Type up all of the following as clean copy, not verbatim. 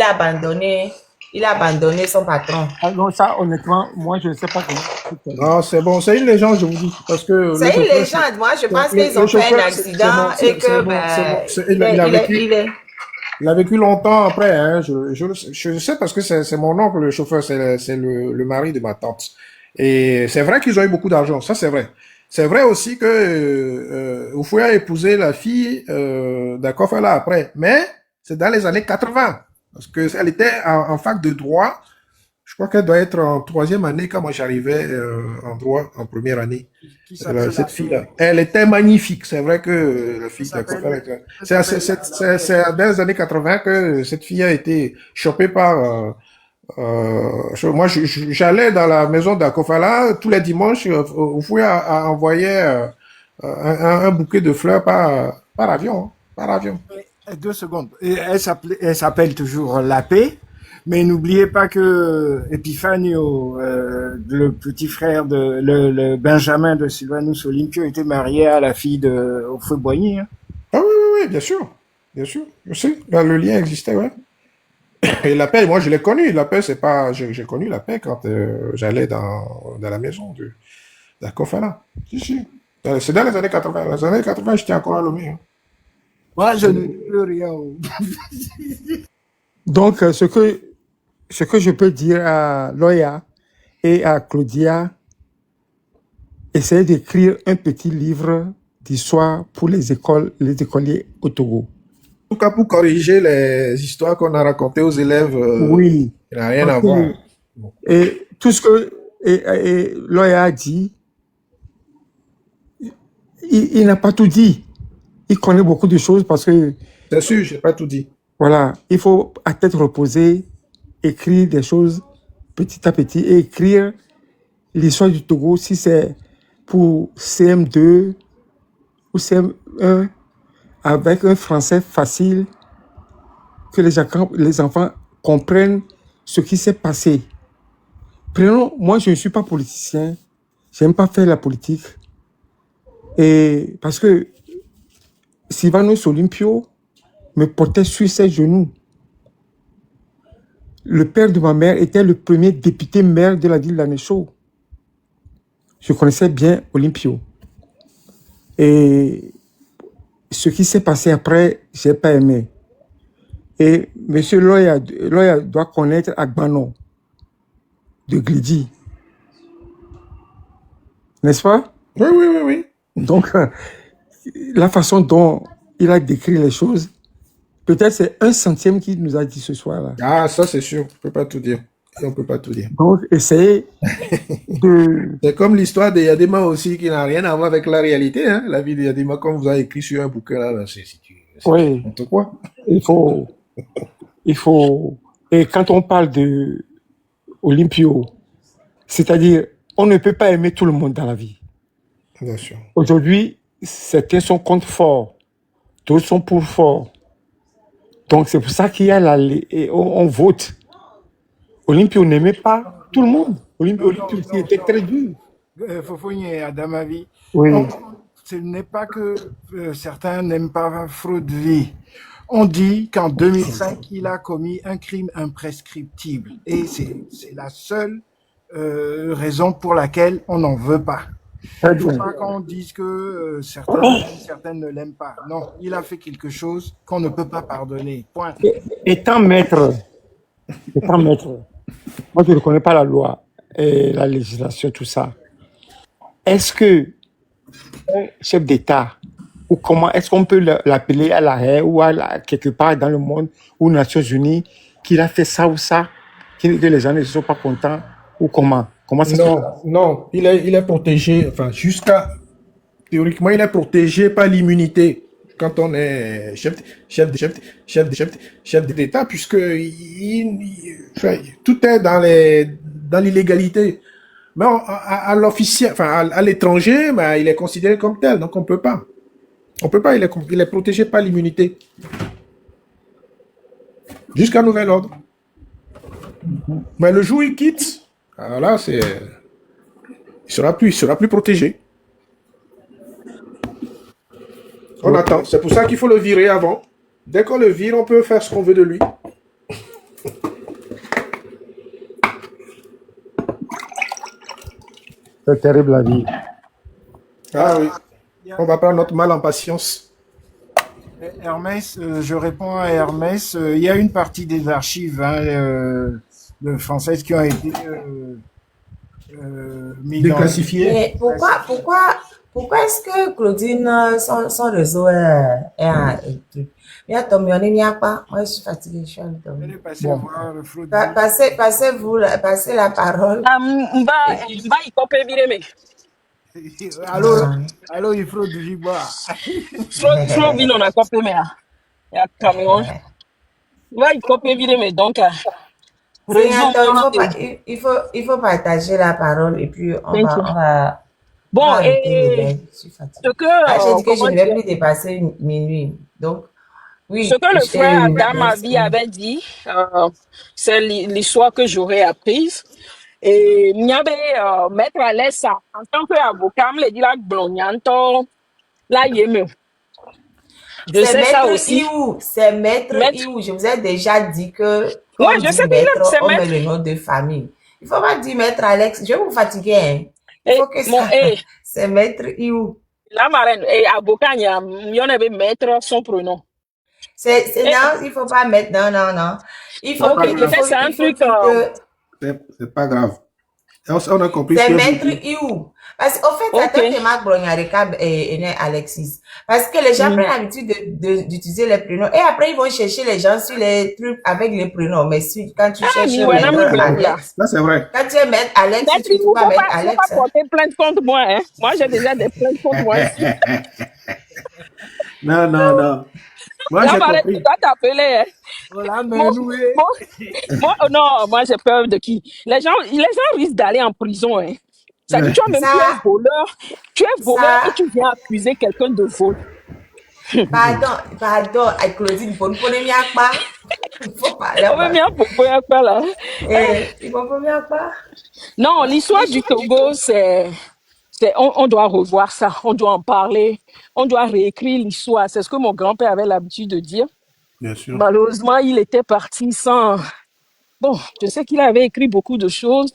a abandonné, il a abandonné son patron. Ah non, ça, honnêtement, moi, je ne sais pas comment c'est terminé. Non, c'est bon, c'est une légende, je vous dis, parce que le C'est une chauffeur, légende. Moi, je pense qu'ils le ont fait un chauffeur, accident et que il a vécu, il est. il a vécu longtemps après, hein, je sais parce que c'est mon oncle, le chauffeur, c'est le mari de ma tante. Et c'est vrai qu'ils ont eu beaucoup d'argent, ça c'est vrai. C'est vrai aussi que Oufouya a épousé la fille d'Akofala après, mais c'est dans les années 80, parce que elle était en fac de droit. Je crois qu'elle doit être en troisième année quand moi j'arrivais en droit en première année. Qui s'appelle Cette fille-là, elle était magnifique. C'est vrai que la elle fille s'appelle d'Akofala, elle s'appelle c'est dans les années 80 que cette fille a été chopée par moi, j'allais dans la maison d'Akofala tous les dimanches. Vous envoyer un bouquet de fleurs par avion, hein, par avion. 2 secondes. Et elle s'appelle toujours La Paix. Mais n'oubliez pas que Epifanio, le petit frère le Benjamin de Sylvanus Olympio, était marié à la fille de Houphouët-Boigny. Hein. Ah oui, oui, oui, bien sûr, je sais. Là, le lien existait, ouais. Et la paix, moi, je l'ai connu. La paix, c'est pas, j'ai connu la paix quand j'allais dans la maison d'Akofala. Si, si. C'est dans les années 80. Les années 80, j'étais encore à Lomé. Hein. Moi, je ne dis plus rien. Donc, ce que je peux dire à Loya et à Claudia, essayez d'écrire un petit livre d'histoire pour les écoliers au Togo. En tout cas, pour corriger les histoires qu'on a racontées aux élèves, Oui. il n'a rien à Parce que, voir. et tout ce que Loya a dit, il n'a pas tout dit. Il connaît beaucoup de choses parce que, C'est sûr, je n'ai pas tout dit. voilà, il faut à tête reposée écrire des choses petit à petit et écrire l'histoire du Togo si c'est pour CM2 ou CM1 avec un français facile que les enfants comprennent ce qui s'est passé. Prenons, moi je ne suis pas politicien, j'aime pas faire la politique et parce que Sylvanus Olympio me portait sur ses genoux. Le père de ma mère était le premier député maire de la ville d'Anécho. Je connaissais bien Olympio. Et ce qui s'est passé après, j'ai pas aimé. Et M. Loya doit connaître Agbano de Glidi. N'est-ce pas? Oui, oui, oui, oui. Donc, la façon dont il a décrit les choses, peut-être c'est 1/100 qu'il nous a dit ce soir-là. Ah, ça c'est sûr, on ne peut pas tout dire. On peut pas tout dire. Donc, essayez de... C'est comme l'histoire de Yadima aussi, qui n'a rien à voir avec la réalité. Hein? La vie de Yadima, comme vous avez écrit sur un bouquin, là, ben, c'est Oui, n'importe quoi. il faut... Et quand on parle de Olympio, c'est-à-dire, on ne peut pas aimer tout le monde dans la vie. Bien sûr. Aujourd'hui, certains sont contre fort, d'autres sont pour fort. Donc, c'est pour ça qu'il y a on vote. Olympio n'aimait pas tout le monde. Olympio était très dur. Fofogne et Adamavi. Oui. Ce n'est pas que certains n'aiment pas Fraudeville. On dit qu'en 2005, il a commis un crime imprescriptible. Et c'est la seule raison pour laquelle on n'en veut pas. Il ne faut pas qu'on dise que certains ne l'aiment pas. Non, il a fait quelque chose qu'on ne peut pas pardonner. Point. Étant maître, moi je ne connais pas la loi et la législation, tout ça. Est-ce que un chef d'État, ou comment est-ce qu'on peut l'appeler à la haie ou quelque part dans le monde ou aux Nations Unies qu'il a fait ça ou ça, que les gens ne sont pas contents ou comment? Comment ça se Non, passe? non, il est protégé, enfin, théoriquement, il est protégé par l'immunité quand on est chef d'État, puisque enfin, tout est dans l'illégalité. Mais à l'officiel, enfin, à l'étranger, ben, il est considéré comme tel, donc on peut pas. On peut pas, il est protégé par l'immunité. Jusqu'à nouvel ordre. Mais le jour où il quitte, alors là, il sera plus protégé. On attend. C'est pour ça qu'il faut le virer avant. Dès qu'on le vire, on peut faire ce qu'on veut de lui. C'est terrible la vie. Ah oui, Il y on a- va prendre notre mal en patience. Hermès, je réponds à Hermès. Il y a une partie des archives françaises qui ont été mises dans. Déclassifié. Mais pourquoi est-ce que Claudine, son réseau est un truc? Il y a Tom Yoni, il n'y a pas. Moi, je suis fatiguée, je suis allée Elle dormir. est passée Bon. voir le flot de Passez la parole. Mba ikope bireme. vie. Allô, Ah. allô, il faut du bois. Flo vino na kope me ya Cameroun. Mba ikope bireme donc réseau Seigneur, miono de. il faut partager la parole et puis Thank you. on va Bon, arrêter le et live. Je suis fatiguée. ce que, Ah, j'ai dit que je comment ne vais dire, plus dépasser minuit. Donc, ce oui, que le frère Adam merci. avait dit, c'est l'histoire que j'aurais apprise. Et m'yabe mettre à l'aise ça. En tant qu'avocat, me le dit la glonyanto, la yeme. Je C'est sais ça Maître aussi. Iou. C'est Maître Maître. Iou. Je vous ai déjà dit que quand Ouais, on je dit sais que Maître, c'est on met maître. le nom de famille. Il faut pas dire Maître Alex. Je vais vous fatiguer. Hein. Il Et faut que mon, ça. et C'est Maître Iou. la marraine, et avocat, il y en avait mettre son prénom. Et, Non, il faut pas mettre. Non. Il faut ok, que, il peut-être faut, c'est un il faut truc. dire que C'est pas grave. On a compris ce c'est que vous Maître dites. Iou. Parce qu'au fait, Ok. attends que Marc Brognareka est né Alexis. Parce que les gens Mm. prennent l'habitude d'utiliser les prénoms. Et après, ils vont chercher les gens sur les trucs avec les prénoms. Mais quand tu Ah, cherches mais ouais, non, Maître mais blabla. Alex, Là, c'est vrai. quand tu es Maître Alex, Maître, tu ne il trouves faut pas Maître pas Alex. Hein. porter plainte contre moi, hein. Moi, j'ai déjà des plaintes contre moi ici. Non. Moi, La j'ai marraine, tu compris. dois t'appeler, hein. Voilà, mais Moi, nous, non, moi, j'ai peur de qui? Les gens risquent d'aller en prison, hein. Ça dit, toi-même, tu es Ça, voleur et ça, tu viens accuser quelqu'un de vol. pardon, avec Claudine, il faut pas. Il faut parler. On veut bien pour quoi là? Il faut pas. Non, l'histoire du Togo, on doit revoir ça, on doit en parler, on doit réécrire l'histoire. C'est ce que mon grand-père avait l'habitude de dire. Bien sûr. Malheureusement, il était parti sans. Bon, je sais qu'il avait écrit beaucoup de choses.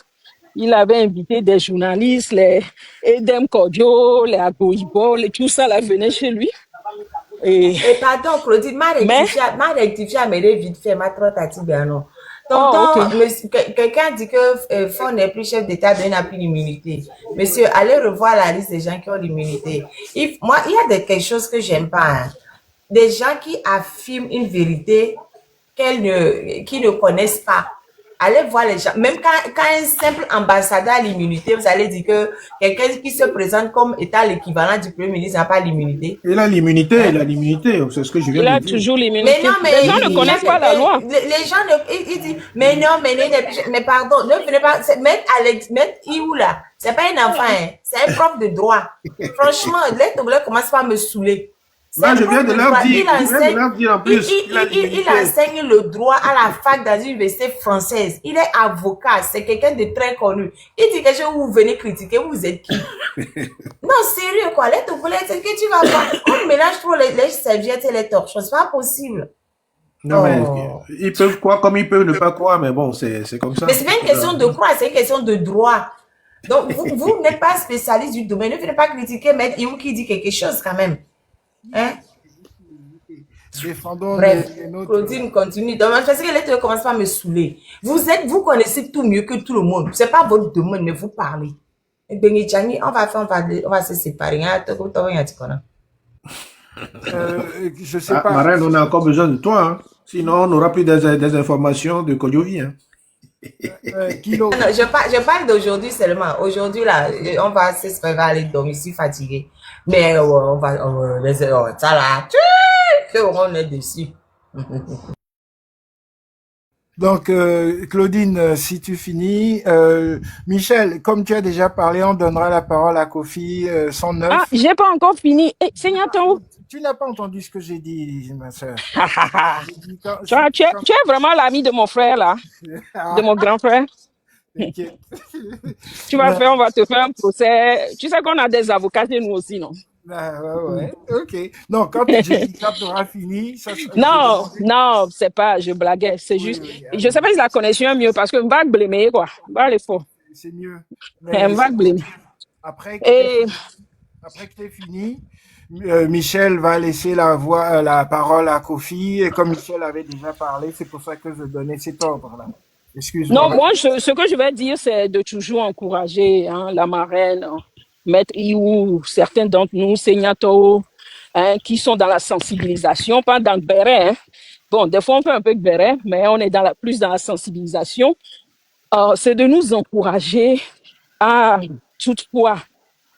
Il avait invité des journalistes, les Edem Kodio, les Agoïbo, tout ça là venait chez lui. Et Pardon, Claudine, ma mais, rectifié, mais vite fait, ma trotte bien non. oh, ok. Quelqu'un dit que Fon n'est plus chef d'État, donc il n'a plus l'immunité. Monsieur, allez revoir la liste des gens qui ont l'immunité. Moi, il y a quelque chose que j'aime pas. Hein. Des gens qui affirment une vérité qu'ils ne connaissent pas. Allez voir les gens. Même quand un simple ambassadeur a l'immunité, vous allez dire que quelqu'un qui se présente comme étant l'équivalent du Premier ministre n'a pas l'immunité. Il a l'immunité, c'est ce que je viens Il a de dire. toujours Mais l'immunité. non, mais Les gens ne connaissent pas la loi. Les gens, ils disent, mais non, mais pardon, ne venez pas, mettre Iou là, c'est pas un enfant, hein, c'est un prof de droit. Franchement, les Togolais commencent pas à me saouler. Là, je viens de leur dire, en plus, il enseigne le droit à la fac dans une université française. Il est avocat, c'est quelqu'un de très connu. Il dit que vous venez critiquer, vous êtes qui? Non, sérieux quoi, les Togolais, c'est que tu vas voir, on mélange trop les serviettes et les torchons, c'est pas possible. Non, mais ils peuvent croire comme ils peuvent ne pas croire, mais bon, c'est comme ça. Mais c'est pas une question de croire, c'est une question de droit. Donc, vous n'êtes pas spécialiste du domaine, ne venez pas critiquer Maître Iou qui dit quelque chose quand même. Hein? défendons Bref, notre. Claudine continue. Donc, parce que les deux commencent pas à me saouler. Vous connaissez tout mieux que tout le monde. C'est pas votre domaine, mais vous parlez. Et Bengi Tchani, on va se séparer. Je sais pas. Marraine, on a encore besoin de toi, hein. Sinon on n'aura plus des informations de Kodiovi. Hein. Kilo. Non, je parle d'aujourd'hui seulement. Aujourd'hui, là, on va se séparer, aller dormir, je suis fatiguée. Mais on va, ça là, on est dessus. Donc, Claudine, si tu finis, Michel, comme tu as déjà parlé, on donnera la parole à Kofi 109. Ah, j'ai pas encore fini. Eh, Seigneur Tao. Tu n'as pas entendu ce que j'ai dit, ma soeur. Tu es vraiment l'ami de mon frère, là. De mon grand frère. T'inquiète. On va te faire un procès. Tu sais qu'on a des avocats chez nous aussi, non? Ah, ouais. Ok. Non, quand Jessica aura fini, ça sera... Non, c'est pas, je blaguais. C'est juste, je sais pas si la connexion est mieux parce que me va blâmer, quoi. Va aller fort. C'est mieux. Me va blâmer. Après que tu Et après que tu fini, Michel va laisser la parole à Kofi. Et comme Michel avait déjà parlé, c'est pour ça que je donnais cet ordre-là. non, Excuse-moi. moi, ce que je vais dire, c'est de toujours encourager hein, la marraine, hein, Maître Iou, certains d'entre nous, Seignato, hein, qui sont dans la sensibilisation, pas dans le béret. Hein. Bon, des fois, on fait un peu de béret, mais on est plus dans la sensibilisation. C'est de nous encourager à toutefois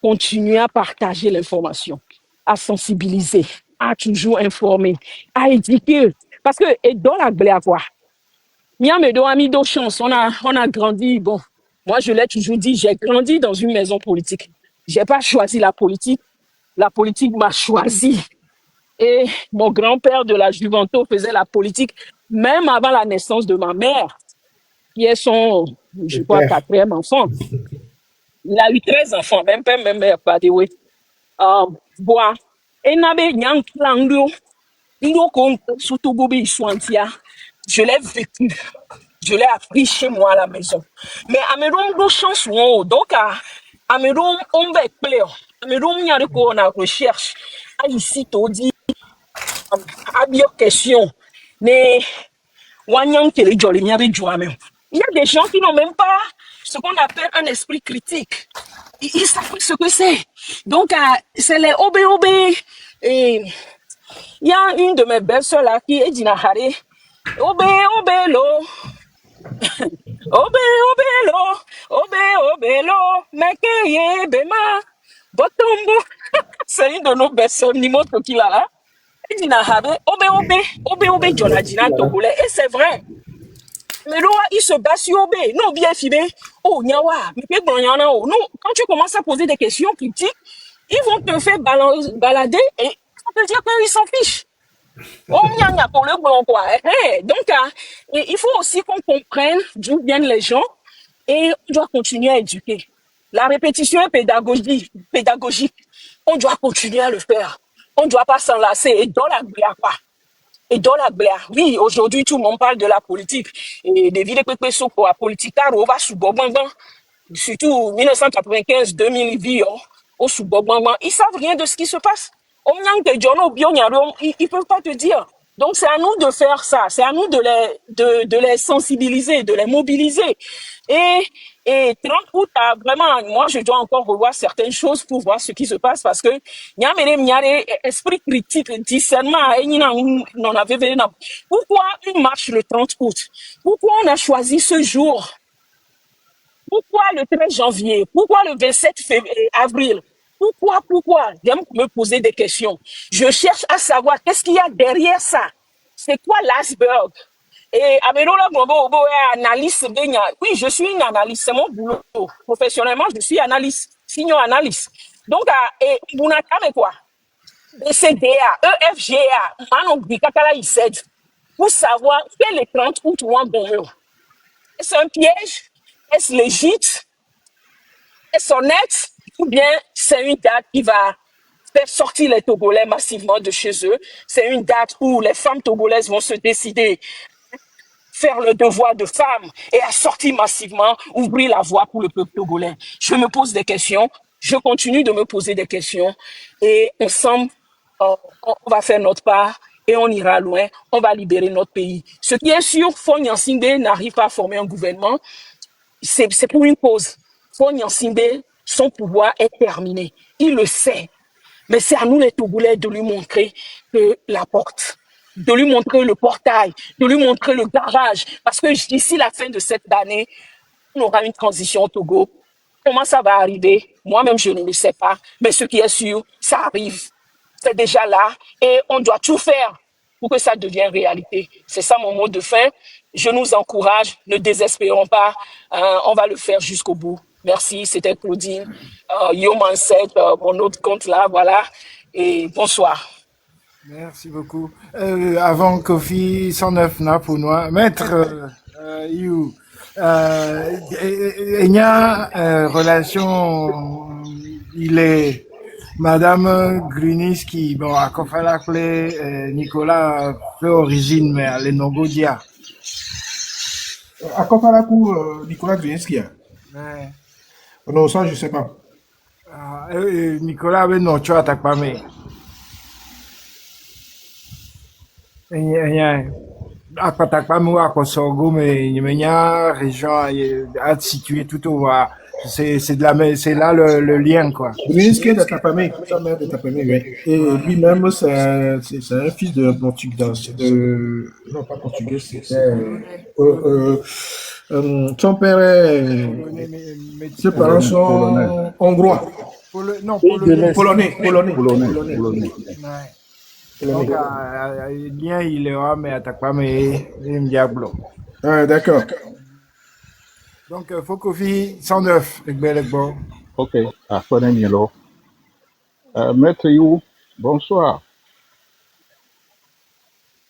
continuer à partager l'information, à sensibiliser, à toujours informer, à éduquer. Parce que, et dans la blague, quoi, Miamedo a mis deux chances. On a grandi. Bon, moi, je l'ai toujours dit, j'ai grandi dans une maison politique. J'ai pas choisi la politique. La politique m'a choisi. Et mon grand-père de la Juventus faisait la politique même avant la naissance de ma mère, qui est son, je crois, Super. quatrième enfant. Il a eu 13 enfants, même père, même mère, by the way. Bois. Et n'avait nyang klanglo. Ilo kon surtout bobi swantia. Je l'ai vécu. Je l'ai appris chez moi à la maison. Mais Amérom do chance ou donc Amérom on va plaire. Amérom y a de quoi on a recherche. Ah ici t'o dit à bien question. Mais wanyang que les jolly m'y il y a des gens qui n'ont même pas ce qu'on appelle un esprit critique. Ils savent pas ce que c'est. Donc c'est les OBOB. Et il y a une de mes belles-sœurs là qui est d'Inahare. Obé, obé, lo. Obé, obé, lo. Obé, obé, lo. Mekeye, bema. Botombo. C'est une de nos belles-sœurs, Nimoto qui l'a là. Elle dit, Nahare, obé, obé, obé, obé, Jonadina Togolais. Et c'est vrai. Mais là, il se bat sur obé. Non, bien filmé. Oh, nyawa. Mais non, quand tu commences à poser des questions critiques, ils vont te faire balader et ça veut dire qu'ils s'en fichent. Oh, gna pour le blanc, quoi. Donc, il faut aussi qu'on comprenne d'où viennent les gens et on doit continuer à éduquer. La répétition est pédagogique. On doit continuer à le faire. On ne doit pas s'enlacer et dans la blague, quoi. Et dans la blague, oui, aujourd'hui, tout le monde parle de la politique. Et des vidéos que pour la politique, on va sous surtout 1995, 2000, au sous ils savent rien de ce qui se passe. Ils ne peuvent pas te dire. Donc, c'est à nous de faire ça. C'est à nous de les sensibiliser, de les mobiliser. Et 30 août, vraiment, moi, je dois encore revoir certaines choses pour voir ce qui se passe parce que, esprit critique, discernement, on avait venu. Pourquoi une marche le 30 août? Pourquoi on a choisi ce jour? Pourquoi le 13 janvier? Pourquoi le 27 avril? Pourquoi? J'aime me poser des questions. Je cherche à savoir qu'est-ce qu'il y a derrière ça. C'est quoi l'iceberg? Et Amélola Bobo est analyste. Oui, je suis une analyste, c'est mon boulot. Professionnellement, je suis analyste, senior analyste. Donc, et vous n'avez quoi? BCDA, EFGA, Manon Bikakala ISED, pour savoir quel est 30 août ou un bon mot. Est-ce un piège? Est-ce légitime? Est-ce honnête? Ou bien c'est une date qui va faire sortir les Togolais massivement de chez eux? C'est une date où les femmes togolaises vont se décider faire le devoir de femme et à sortir massivement, ouvrir la voie pour le peuple togolais. Je me pose des questions, je continue de me poser des questions et ensemble, on va faire notre part et on ira loin, on va libérer notre pays. Ce qui est sûr, Faure Gnassingbé n'arrive pas à former un gouvernement, c'est pour une cause. Faure Gnassingbé, son pouvoir est terminé. Il le sait. Mais c'est à nous les Togolais de lui montrer que la porte, de lui montrer le portail, de lui montrer le garage. Parce que d'ici la fin de cette année, on aura une transition au Togo. Comment ça va arriver? Moi-même, je ne le sais pas. Mais ce qui est sûr, ça arrive. C'est déjà là. Et on doit tout faire pour que ça devienne réalité. C'est ça mon mot de fin. Je nous encourage, ne désespérons pas. On va le faire jusqu'au bout. Merci, c'était Claudine. Yoman 7, mon autre compte là, voilà. Et bonsoir. Merci beaucoup. Avant Kofi 109 na pour nous, maître You, il y a relation, il est Madame Grunis qui, bon, a fait l'appeler Nicolas fait origine, mais elle est Nogodia. À Kopalakou, Nicolas Grinski. Ouais. Non, ça, je sais pas. Nicolas avait non, tu attaques pas, mais. Attaque pas, moi, à Sorgo, mais il y a région à situer tout au bas. C'est de la, c'est là le lien, quoi. Dominique de Tapamé, sa mère de Tapamé, oui. Et lui-même, c'est un fils de portugais, non pas portugais, son père est, Polonais, ses parents sont hongrois, non, Pays de l'Est. polonais. Ouais. Donc, lien, il est là, mais attaque pas, mais il me diable. Ah, d'accord. Donc, faut Kofi 109, avec bel bon. Ok, afanye Milo. Maître You, bonsoir.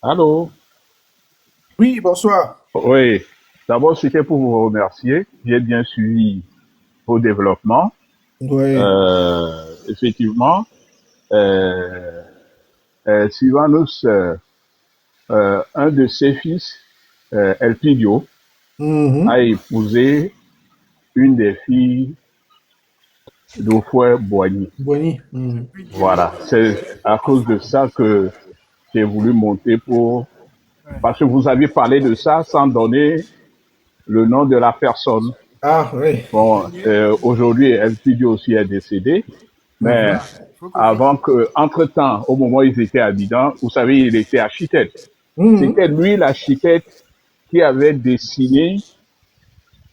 Allô? Oui, bonsoir. Oui, d'abord c'était pour vous remercier. J'ai bien suivi vos développements. Oui. Effectivement, euh, Sylvanus, un de ses fils, Elpidio, Mhm. a épousé une des filles d'Ofoué Boigny. Boigny. Mhm. Voilà, c'est à cause de ça que j'ai voulu monter pour... Parce que vous avez parlé de ça sans donner le nom de la personne. Ah, oui. Bon, aujourd'hui, Elpidio aussi est décédé, mais Mhm. avant que, entre-temps, au moment où ils étaient à Bidan, vous savez, il était architecte. Mhm. C'était lui l'architecte qui avait dessiné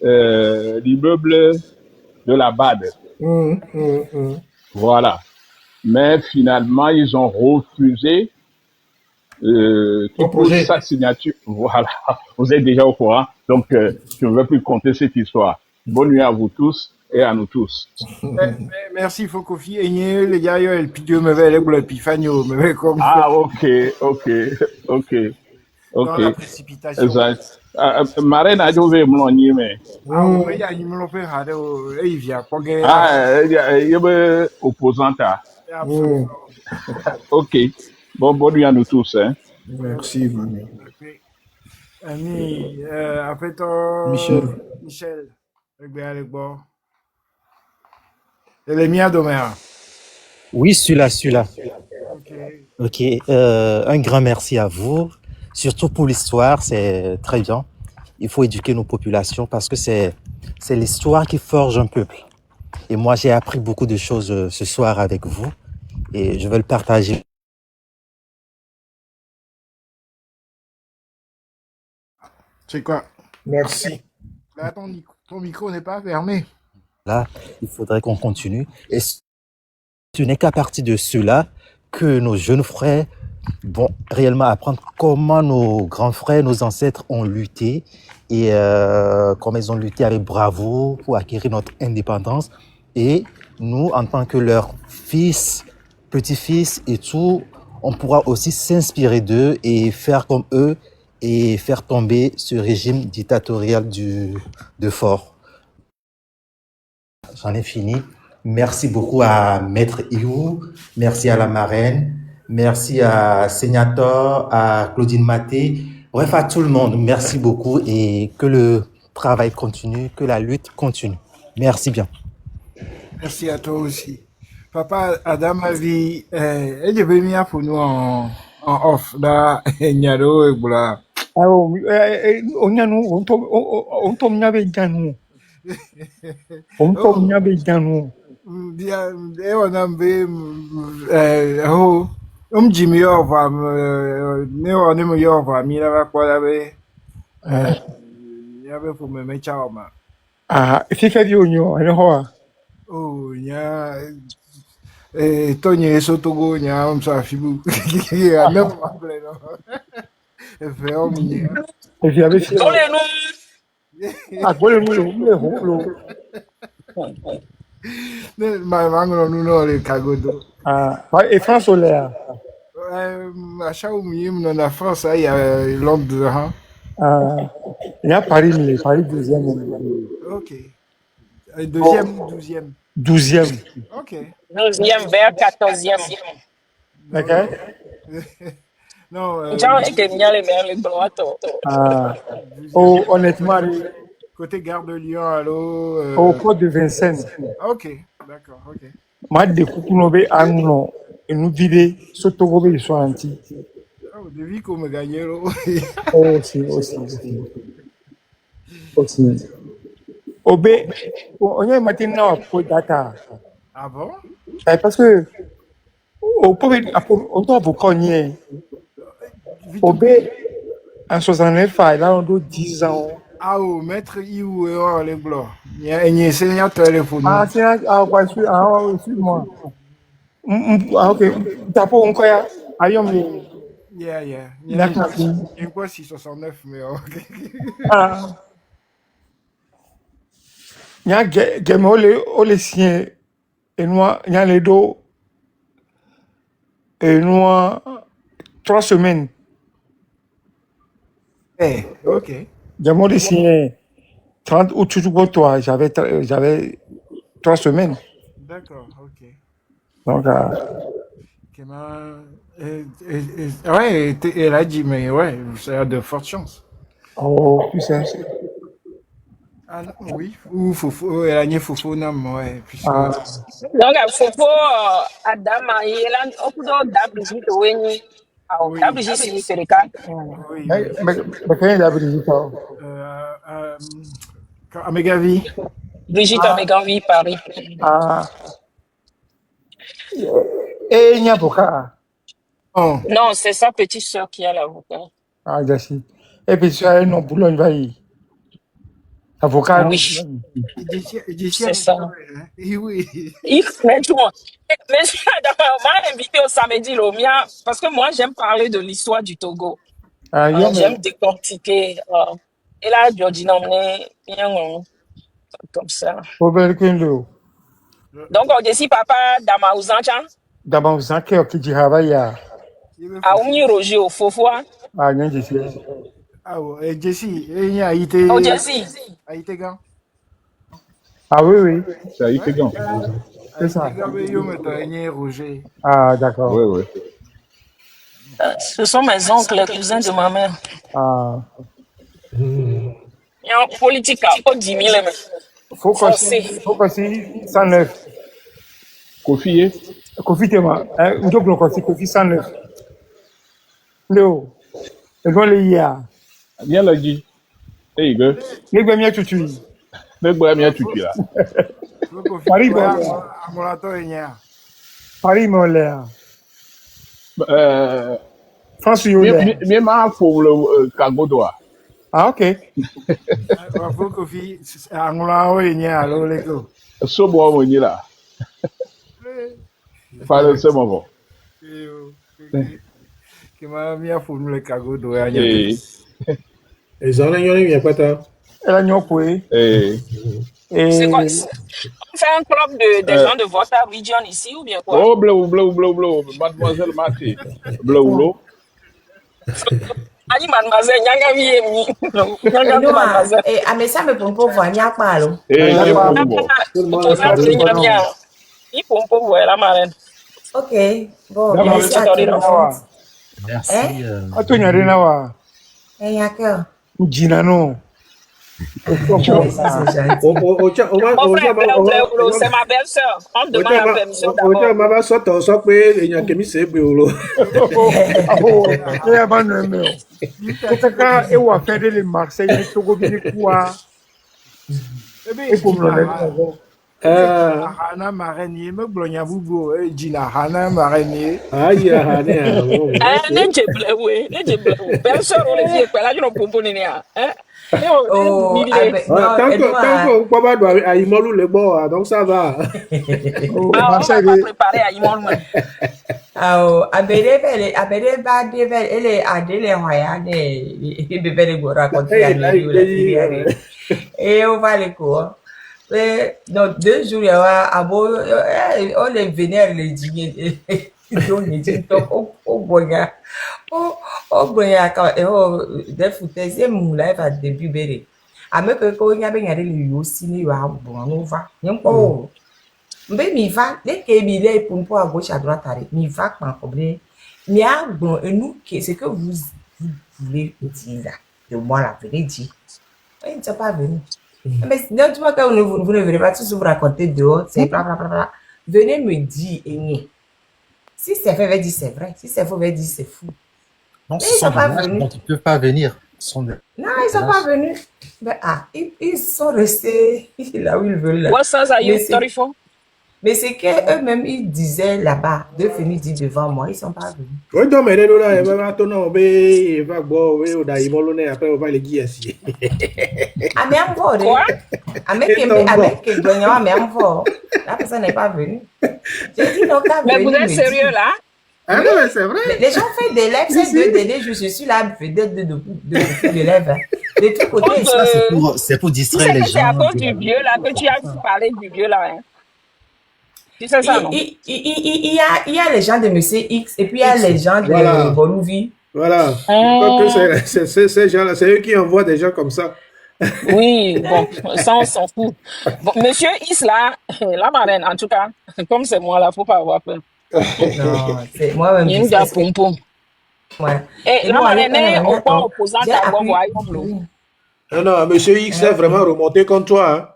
l'immeuble de la BAD. Mhm. Mhm. Voilà. Mais finalement, ils ont refusé Ton qu'il pose projet. sa signature. Voilà. Vous êtes déjà au courant. Donc, je ne vais plus compter cette histoire. Bonne nuit à vous tous et à nous tous. Merci, Fokofi. Et les gars, le pidio me veut, le pifanio me veut comme Ah, ok, ok, ok, dans ok. la précipitation. Exact. Marraine a joué mon mais. Ah, Mhm. mais il y a une me fait rare, il vient, pas gagner. Ah, il y a opposante. Absolument. Mhm. Ok. Bon, bonne nuit à nous tous, hein. Merci, Manu. Annie, en fait, Michel. Michel, avec bon. Et les miens demain. Oui, celui-là. Ok. Ok, un grand merci à vous, surtout pour l'histoire, c'est très bien. Il faut éduquer nos populations parce que c'est l'histoire qui forge un peuple. Et moi, j'ai appris beaucoup de choses ce soir avec vous et je veux le partager C'est quoi? Merci. Là, ton micro n'est pas fermé. là. Il faudrait qu'on continue. Et ce n'est qu'à partir de cela que nos jeunes frères vont réellement apprendre comment nos grands frères, nos ancêtres ont lutté et comment ils ont lutté avec bravoure pour acquérir notre indépendance. Et nous, en tant que leurs fils, petits-fils et tout, on pourra aussi s'inspirer d'eux et faire comme eux et faire tomber ce régime dictatorial de fort. J'en ai fini. Merci beaucoup à Maître Iou, merci à la marraine, merci à Seignator, à Claudine Maté, bref à tout le monde. Merci beaucoup et que le travail continue, que la lutte continue. Merci bien. Merci à toi aussi. Papa, Adam a vu, elle est venue pour nous en off, là, Nyado et Boula. Awo, onyanu, ontom nyabe janu, ontom Oh, nyabe janu. dia, on a vu, oh, Jimmy Ova, on est Ova, Mira va quoi là-bas, il y avait pour me mettre à ma. Ah, fifa bi onyo, ene hoa. Oh, il y a, Tony Sotogo, il y a un safibu. Il y a neuf membres, non? Et fait, oh, E fi abe fi. Donnez-nous. Agbole mu le ho lo. ma mangono nuno le kagodo. Ah, e France olea. Achat au milieu dans la France, il y a Londres, hein. Ah, il y a Paris, mais Paris deuxième. Ok. Deuxième ou douzième? 12e. Ok. 12e vers 14e. D'accord? Non, Genre, et que n'y a les vers les droits. Ah, douzième. oh, honnêtement, Côté Gare de Lyon, allô. Au port de Vincennes. Ok, d'accord, ok. Moi, des coucou anglo et nous vider ce togo be so anti. Oh, depuis qu'on me gagnait, là. Aussi. Obe, on y a maintenant pour data. Ah bon? Parce que, on peut, on doit vous connaître. Vite, Obe, en 69, là, on doit 10 ans. ah, oh, maître Iou et oh, les blancs. Il y a un enseignant téléphone. Ah, c'est excuse-moi. Ah, ok. T'as pas encore, ayons les. Yeah. Il y a D'accord. quoi 669, mais ok. Ah. Il y a les siens, et moi, il y a les dos, et moi, 3 semaines. Eh, ok. J'ai les siens, 30 août, tout pour toi, j'avais 3 semaines. D'accord, ok. Donc, Ouais, elle a dit, mais ouais, ça a de fortes chances. oh, tu sais. Ah non, oui. Ou Fofo, elle a nié Fofo, non, ouais, puisque. Ah, Donc, il faut Adama, il y a un peu de Brigitte Oweni. Alors, Oui, Brigitte, c'est le cas. oui. mais quand il a Brigitte, Euh, euh, à Megavi. Brigitte Omegan, oui, Paris. ah, et il y a avocat. Oh, Non, c'est sa petite soeur qui a l'avocat. Ah, merci. Et puis, tu as un nom Boulogne, va y. Avocat. Oui, il dit, c'est ça. oui. Mais tout le monde. Mais Adama m'a invité au samedi, le mien, parce que moi, j'aime parler de l'histoire du Togo. Ah, J'aime décortiquer. Et là, Georgina, comme ça. Robert Kendo. Donc, on dit papa Dama Ouzancha, D'abord, vous savez qui dit travail à Oumi Roger au Fofoa, rien de ça. Ah, ouais, Jessie, il y a été. au Jesse. A été gant. Ah oui. Ça a été grand. C'est ça. Roger. Ah, d'accord. Oui. Ce sont mes oncles, les cousins de ma mère. Ah, Il y a un politique à 10 000, mais faut forcé. que 109. Kofi, Kofi Tema, un double Kofi 109. Léo, et dans les IA. bien l'a dit. Hey, gars, Les gars, tout de suite. le bois bien tout là. Paris, bon, À mon lato, il y a. Paris, mon l'air. France, il y a. Bien mal pour le Kagodoa. Ah, ok. Faut que fi, à mon lato, il y a, alors, les gars. Ce bois, on est là. Pas de ce moment. Que m'a mis à fond le cagot de Et, Les gens, ils viennent pas tant. Elle a nyopoué. et, C'est quoi? Et, On fait un club des gens de votre region ici ou bien quoi? oh, bleu, mademoiselle Maté. Bleu. Ali mademoiselle, nyanga mi emi. Nyanga mi Non, mademoiselle. mais ça me prend pas voir, il n'y a pas, là. Et, Ah, bien ah, bon. On a pris nyanga. Il faut pas voir la marraine. Ok, bon, D'abord, merci à le tout le monde. Merci. Hein? ah, tu n'as rien à voir. Il y a que. Ginano. Ça, c'est gentil. Mon frère, c'est ma belle-sœur. On demande la permission d'abord. Mama soto so pe eyan kemi se gbe o lo. Ah, oh, il y a pas de numéro. C'est quand il va faire les Marseille, il faut que tu quoi. Et pour me le Hana marraine, me blonya bubo, Gina Hana marraine. Aïe, aïe, Ne bleu, ne bleu. Belle-sœur, on les dit, là, je ne peux pas donner. Oh, Ah, ben, non, Tant Edouard. qu'on peut pas doit à Imolu le bon, donc ça va. Oh, on va Marseille, pas préparer à Imon. Oh, abede ba debel, ele adele hoya de bebele go raconter à Neri ou la Syrie. Et on va les cours. Donc, 2 jours, il y a on les vénère les dîners. Donc, les dîners, au boya. Au boya, quand, des foutaises, et mon live à début, béré. À me que quand il y a bien les yossi, il y a bon, on va. Oh. Mais mi va, dès que mi est pour à gauche, à droite, mi va, quand problème. Mais à bon, nous, c'est que vous voulez dire là. De moi, la venez dire. Il ne s'est pas venu. Mais donc, tu vois, quand vous ne venez pas tous vous raconter dehors, c'est bla bla bla bla. Venez me dire, Aimé. Si c'est vrai, dire c'est vrai. Si c'est faux, dire c'est fou. Non, Mais ce ils sont sont des pas lâches, venus. donc ils ne peuvent pas venir. Ce sont des Non, ils sont lâches. pas venus. Ben, ils sont restés là où ils veulent. Là. What size are you, Mais c'est 34? mais c'est qu'eux-mêmes, ils disaient là-bas, de venir dire devant moi, ils sont pas venus. Oui, donc, mais là, il va tourner, il va boire, oui, on a immolé, après, on va le dire ici. Ah, mais encore, Quoi? avec Gagnon, mais encore, la personne n'est pas venue. J'ai dit non, qu'à Mais vous venir êtes me sérieux dire. là? Ah non, mais c'est vrai. Les gens font des lèvres, ces 2 derniers jours, je suis là, vedette de beaucoup de lèvres. hein. De tous côtés. Cause, Ça, c'est pour tu distraire sais les que c'est à gens. cause du vieux là que tu as parlé du vieux là. Hein? Tu sais ça, non? Il y a les gens de Monsieur X et puis il y a les gens de Voilà. Bolouvi. Voilà. Ah. Ces gens-là, c'est eux qui envoient des gens comme ça. Oui, bon, ça on s'en fout. Bon, Monsieur Isla, la marraine, en tout cas, comme c'est moi là, faut pas avoir peur. Non, c'est moi-même. Il y a une gars pompon. Ouais. Et la nous, marraine est au point attends, opposant j'ai à appris. Bobo. Non, non, Monsieur X est vraiment remonté contre toi. Hein.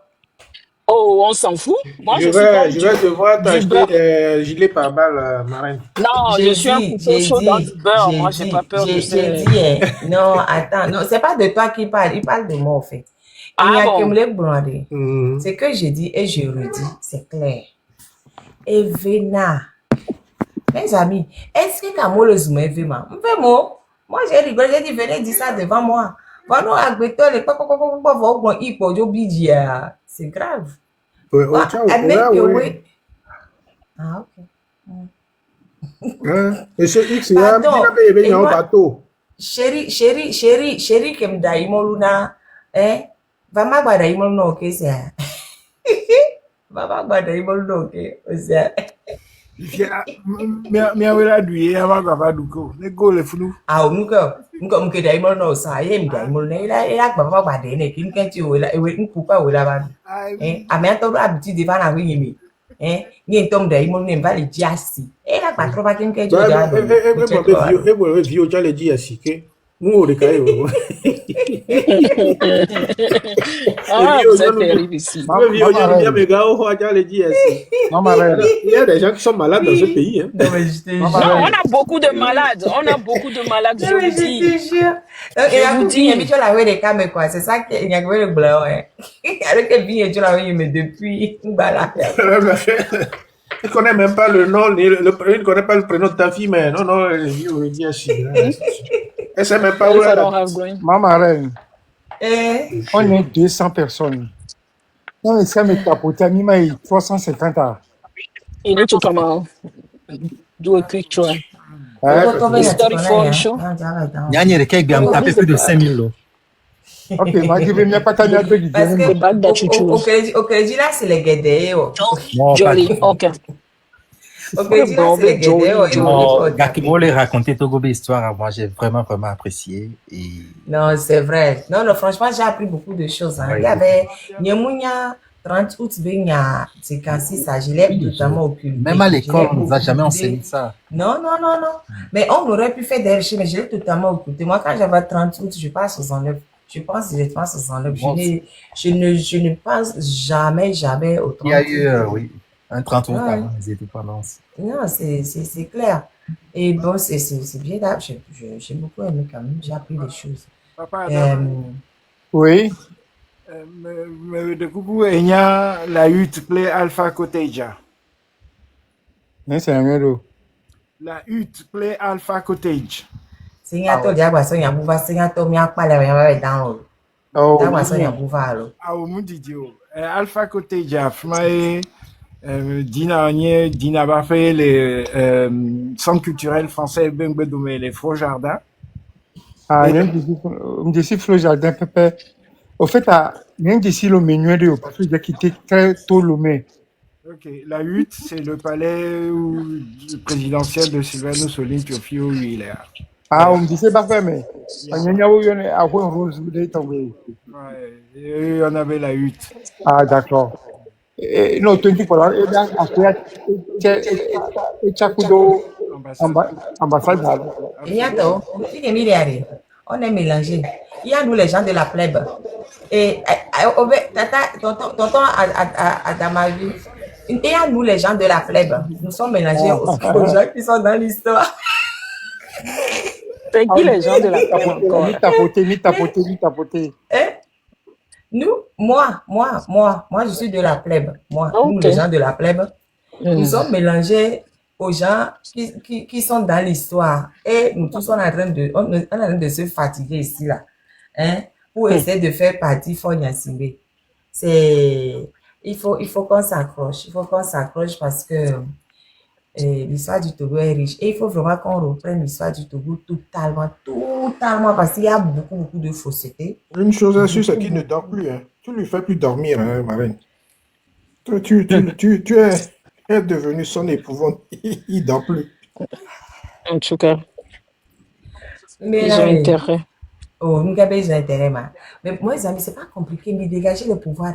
Oh, on s'en fout. Moi, Je je suis vais comme devoir du t'acheter beurre. des gilets par balle, marraine. Non, je suis un couteau chaud dans du beurre. Moi, j'ai pas peur de J'ai ça. dit, non, attends, non, c'est pas de toi qui parle, il parle de moi, en fait. Il y Ah a que bon? me les blonder. Mhm. C'est que j'ai dit et je redis, c'est clair. Et Vena, mes amis, est-ce que Kamo le zoom est vraiment? Moi, j'ai rigolé, j'ai dit, venez dire ça devant moi. C'est grave. Ouais, oh, ciao, Admets là, que ouais. oui. Ah, ok. Hein? Monsieur X, il a Pardon. payé Et un moi, bateau. chérie, kem da imoluna, vama gbada imoluna oke c'est. Vama gbada imoluna oke, c'est. Mia wera duye ama gaba duko. Ne go le funu. Ah, muke da imoluna osa, ye mi da imoluna, ila gbaba gbada ene, ki nke ti wela, nkupa wela ba. Ame atoro abiti de vana we yemi. Nye tom da imoluna mva le jiasi. Ila gba troba ki nke jo da do. Et vieux, tu as le dit ainsi que nous, on est quand même. Ah, vous êtes terrible ici. Il y a des gens qui sont malades dans ce pays. Hein. Non, mais je te Non, jure. on a beaucoup de malades. On a beaucoup de malades, je Non, mais vous je dis. te jure. Donc, il a vous dit, dis. il a vu les caméras, quoi. C'est ça qu'il y a le blanc, hein. Alors que bien, tu l'as vu, mais depuis, voilà. Il ne connaît même pas le nom, il ne connaît pas le prénom de ta fille, mais non, non, il veut dire si. Elle ne sait même pas où If I elle don't est. have brain. Ma marraine, Eh, on est 200 personnes. On essaie de me tapoter, à mi-main, 350 ans. You need to come out. Do a quick try. pourquoi Ouais, combien It's tu connais, 34 hein? show. Non, j'arrête, hein. Nyanye, le cake bien me taper plus de 5000 euros. ok, ma je vais me pas t'en dire du Parce que The bag that you choose. au crédit, là, c'est les guédés, oh. Non, pas Jolly. du tout. Okay. Au crédit, là, c'est les guédés, oh. Ils vont Non, pas Gakimo les raconter Togobe histoire à moi, j'ai vraiment apprécié. Et Non, c'est vrai. Non, non, franchement, j'ai appris beaucoup de choses, hein. Ouais. Il y avait, Nyemunya, 30 août, Benya, c'est quand ça, je l'ai totalement occulté. même à l'école, on Je l'ai nous a jamais occulté. enseigné ça. Non, non, non, non. Mais on aurait pu faire des recherches, mais je l'ai totalement occulté. Moi, quand j'avais 30 août, je passe 69. Je pense directement 69. Bon, Je ne pense jamais au 30 Il y a août. eu, oui, un 30 août Ouais. avant les indépendances. Non, c'est clair. Et bon, c'est bien là. J'ai beaucoup aimé quand même. J'ai appris des choses. Papa, Oui, de coucou, il y a la hutte play Alpha Cottager. mais c'est un mélo. La hutte play Alpha Cottage. Singato diagwa so nyabuva singato mi akpale ya download. Oh, Diagwa so nyabuva lo. Ah, au Mundidio. Alpha Cottage, Afmae, Dina va faire les centres culturels français, Bengbedoume, les Faux Jardins. ah, il y a un d'ici Flo Jardin, Pépé. Au fait, il y a un d'ici le menu de parce que j'ai quitté très tôt le mai. Ok, la hutte, c'est le palais présidentiel de Sylvain Soline Piofio, où il est. Ah, on me disait pas fait, mais il y a eu un rose de tomber. Ouais, et on avait la hutte. Ah, d'accord. Non, 24 et bien, après, Tchakudo, ambassade. Ignato, fille milliardaire. On est mélangé. Il y a nous les gens de la plèbe. Et Tonton, dans ma vie, et à nous, les gens de la plèbe, nous sommes mélangés aux gens qui sont dans l'histoire. C'est qui les gens de la plèbe encore? Ni tapoter, ni Mais, tapoter, ni tapoter. hein, moi, je suis de la plèbe. Moi, nous, Ok. les gens de la plèbe, nous Hmm. sommes mélangés aux gens qui sont dans l'histoire. Et nous tous, on est en train de se fatiguer ici, là, hein, pour essayer de faire partie Fort Gnassingbé. Il faut qu'on s'accroche. Il faut qu'on s'accroche parce que l'histoire du Togo est riche. Et il faut vraiment qu'on reprenne l'histoire du Togo totalement, parce qu'il y a beaucoup de fausseté. Une chose est sûre, c'est qu'il ne Beaucoup. dort plus. Hein. Tu lui fais plus dormir, hein, Marine. Tu es devenu son épouvante. Il dort plus. En tout cas, Mais ils là, ont intérêt. oh, nous avons des intérêts, man. Mais moi, les amis, c'est pas compliqué, mais dégager le pouvoir,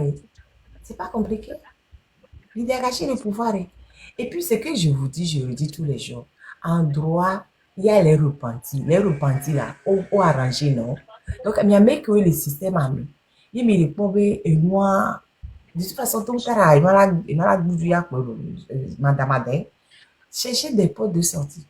c'est pas compliqué. Mais dégager le pouvoir. Et puis, ce que je vous dis, je le dis tous les jours. En droit, il y a les repentis. Les repentis, là, au arrangé, non? Donc, il y a même que le système a mis. Il me répond, et moi, de toute façon, tout le temps, il m'a madame Adé. Cherchez des portes de sortie.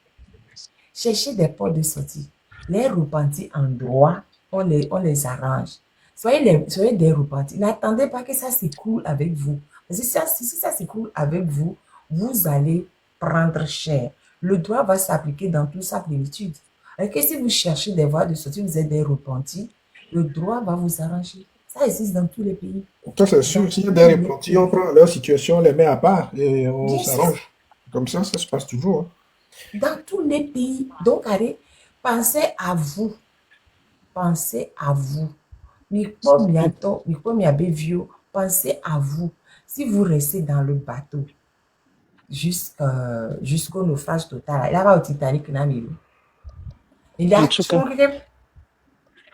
Cherchez des portes de sortie. Les repentis en droit, on les arrange. Soyez des repentis. N'attendez pas que ça s'écoule avec vous. Parce que si ça s'écoule avec vous, vous allez prendre cher. Le droit va s'appliquer dans toute sa plénitude. Et que si vous cherchez des voies de sortie, vous êtes des repentis, le droit va vous arranger. Ça existe dans tous les pays. Ça, c'est Dans sûr. S'il y a tous des les repentis, on pays. prend leur situation, on les met à part et on Bien sûr. s'arrange. Comme ça se passe toujours. Hein. Dans tous les pays. Donc, allez, pensez à vous. Pensez à vous. Pensez à vous. Si vous restez dans le bateau jusqu'au naufrage total, il va au Titanic, il En a tout cas. tronqué.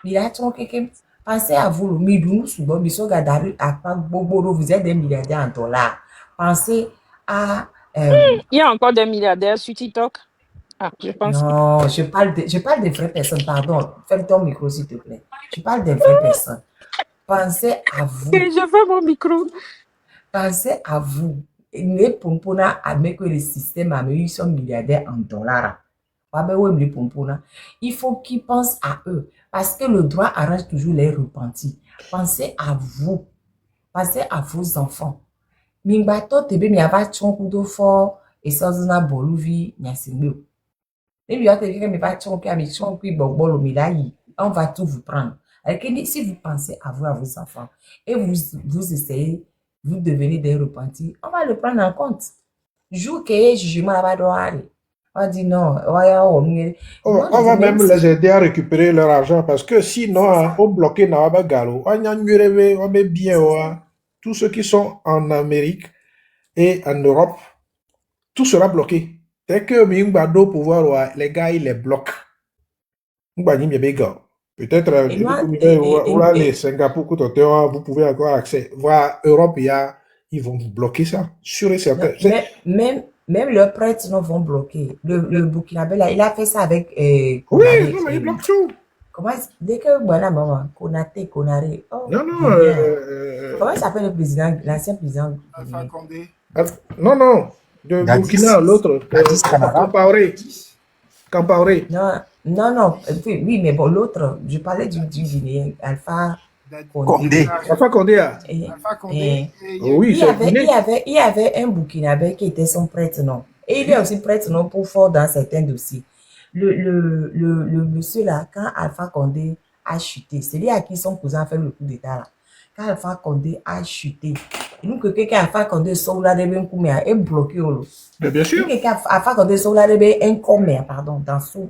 Il a tronqué. Pensez à vous, le Midou, Soubo, Misoga, Daru, Akpa, Boboro, vous êtes des milliardaires en dollars. Pensez à. Il y a encore des milliardaires sur TikTok. Ah, je pense. Non, je parle des vraies personnes, pardon. Ferme ton micro, s'il te plaît. Je parle des vraies personnes. Pensez à vous. Et je fais mon micro. Pensez à vous. Les pompona admet que le système a mis, ils sont milliardaires en dollars. Il faut qu'ils pensent à eux. Parce que le droit arrange toujours les repentis. Pensez à vous. Pensez à vos enfants. Mingbato tebe mi ava tchonkudo fort et ça zona boluvi nyasimbe. Même il te dire mi va tchonki ami tchonki bogbolo milayi. On va tout vous prendre. Alors que si vous pensez à vous, à vos enfants, et vous essayez, vous devenez des repentis, on va le prendre en compte. Jour que jugement là-bas doit aller. On dit non, On va même les aider à récupérer leur argent parce que sinon, hein, on bloque Nawaba Galo. On met bien tous ceux qui sont en Amérique et en Europe, tout sera bloqué. Dès que Mingbado pouvoir, les gars, ils les bloquent. Peut-être les Singapour, vous pouvez avoir accès. Voir Europe, ils vont bloquer ça, sûr et certain. Même leurs prêtres non vont bloquer. Le Burkinabé, là, il a fait ça avec. Oui, non, mais il bloque tout. Comment dès que voilà, maman, Konaré. Oh, non, comment s'appelle le président, l'ancien président? Alpha Condé. Non. De Burkina, l'autre. Campaoré. Non. Oui, mais bon, l'autre, je parlais du Guinéen, Alpha Condé. Alpha Condé. Alpha Condé. Oui, il y avait un Burkinabé qui était son prêtre, non? Et il est aussi prêtre, non, pour fort dans certains dossiers. Le monsieur là, quand Alpha Condé a chuté, c'est lui à qui son cousin a fait le coup d'état là. Quand Alpha Condé a chuté, nous que quelqu'un Alpha Condé sauve là de coup mais est bloqué au mais bien sûr. Quelqu'un Alpha Condé sauve là de un commerce pardon dans son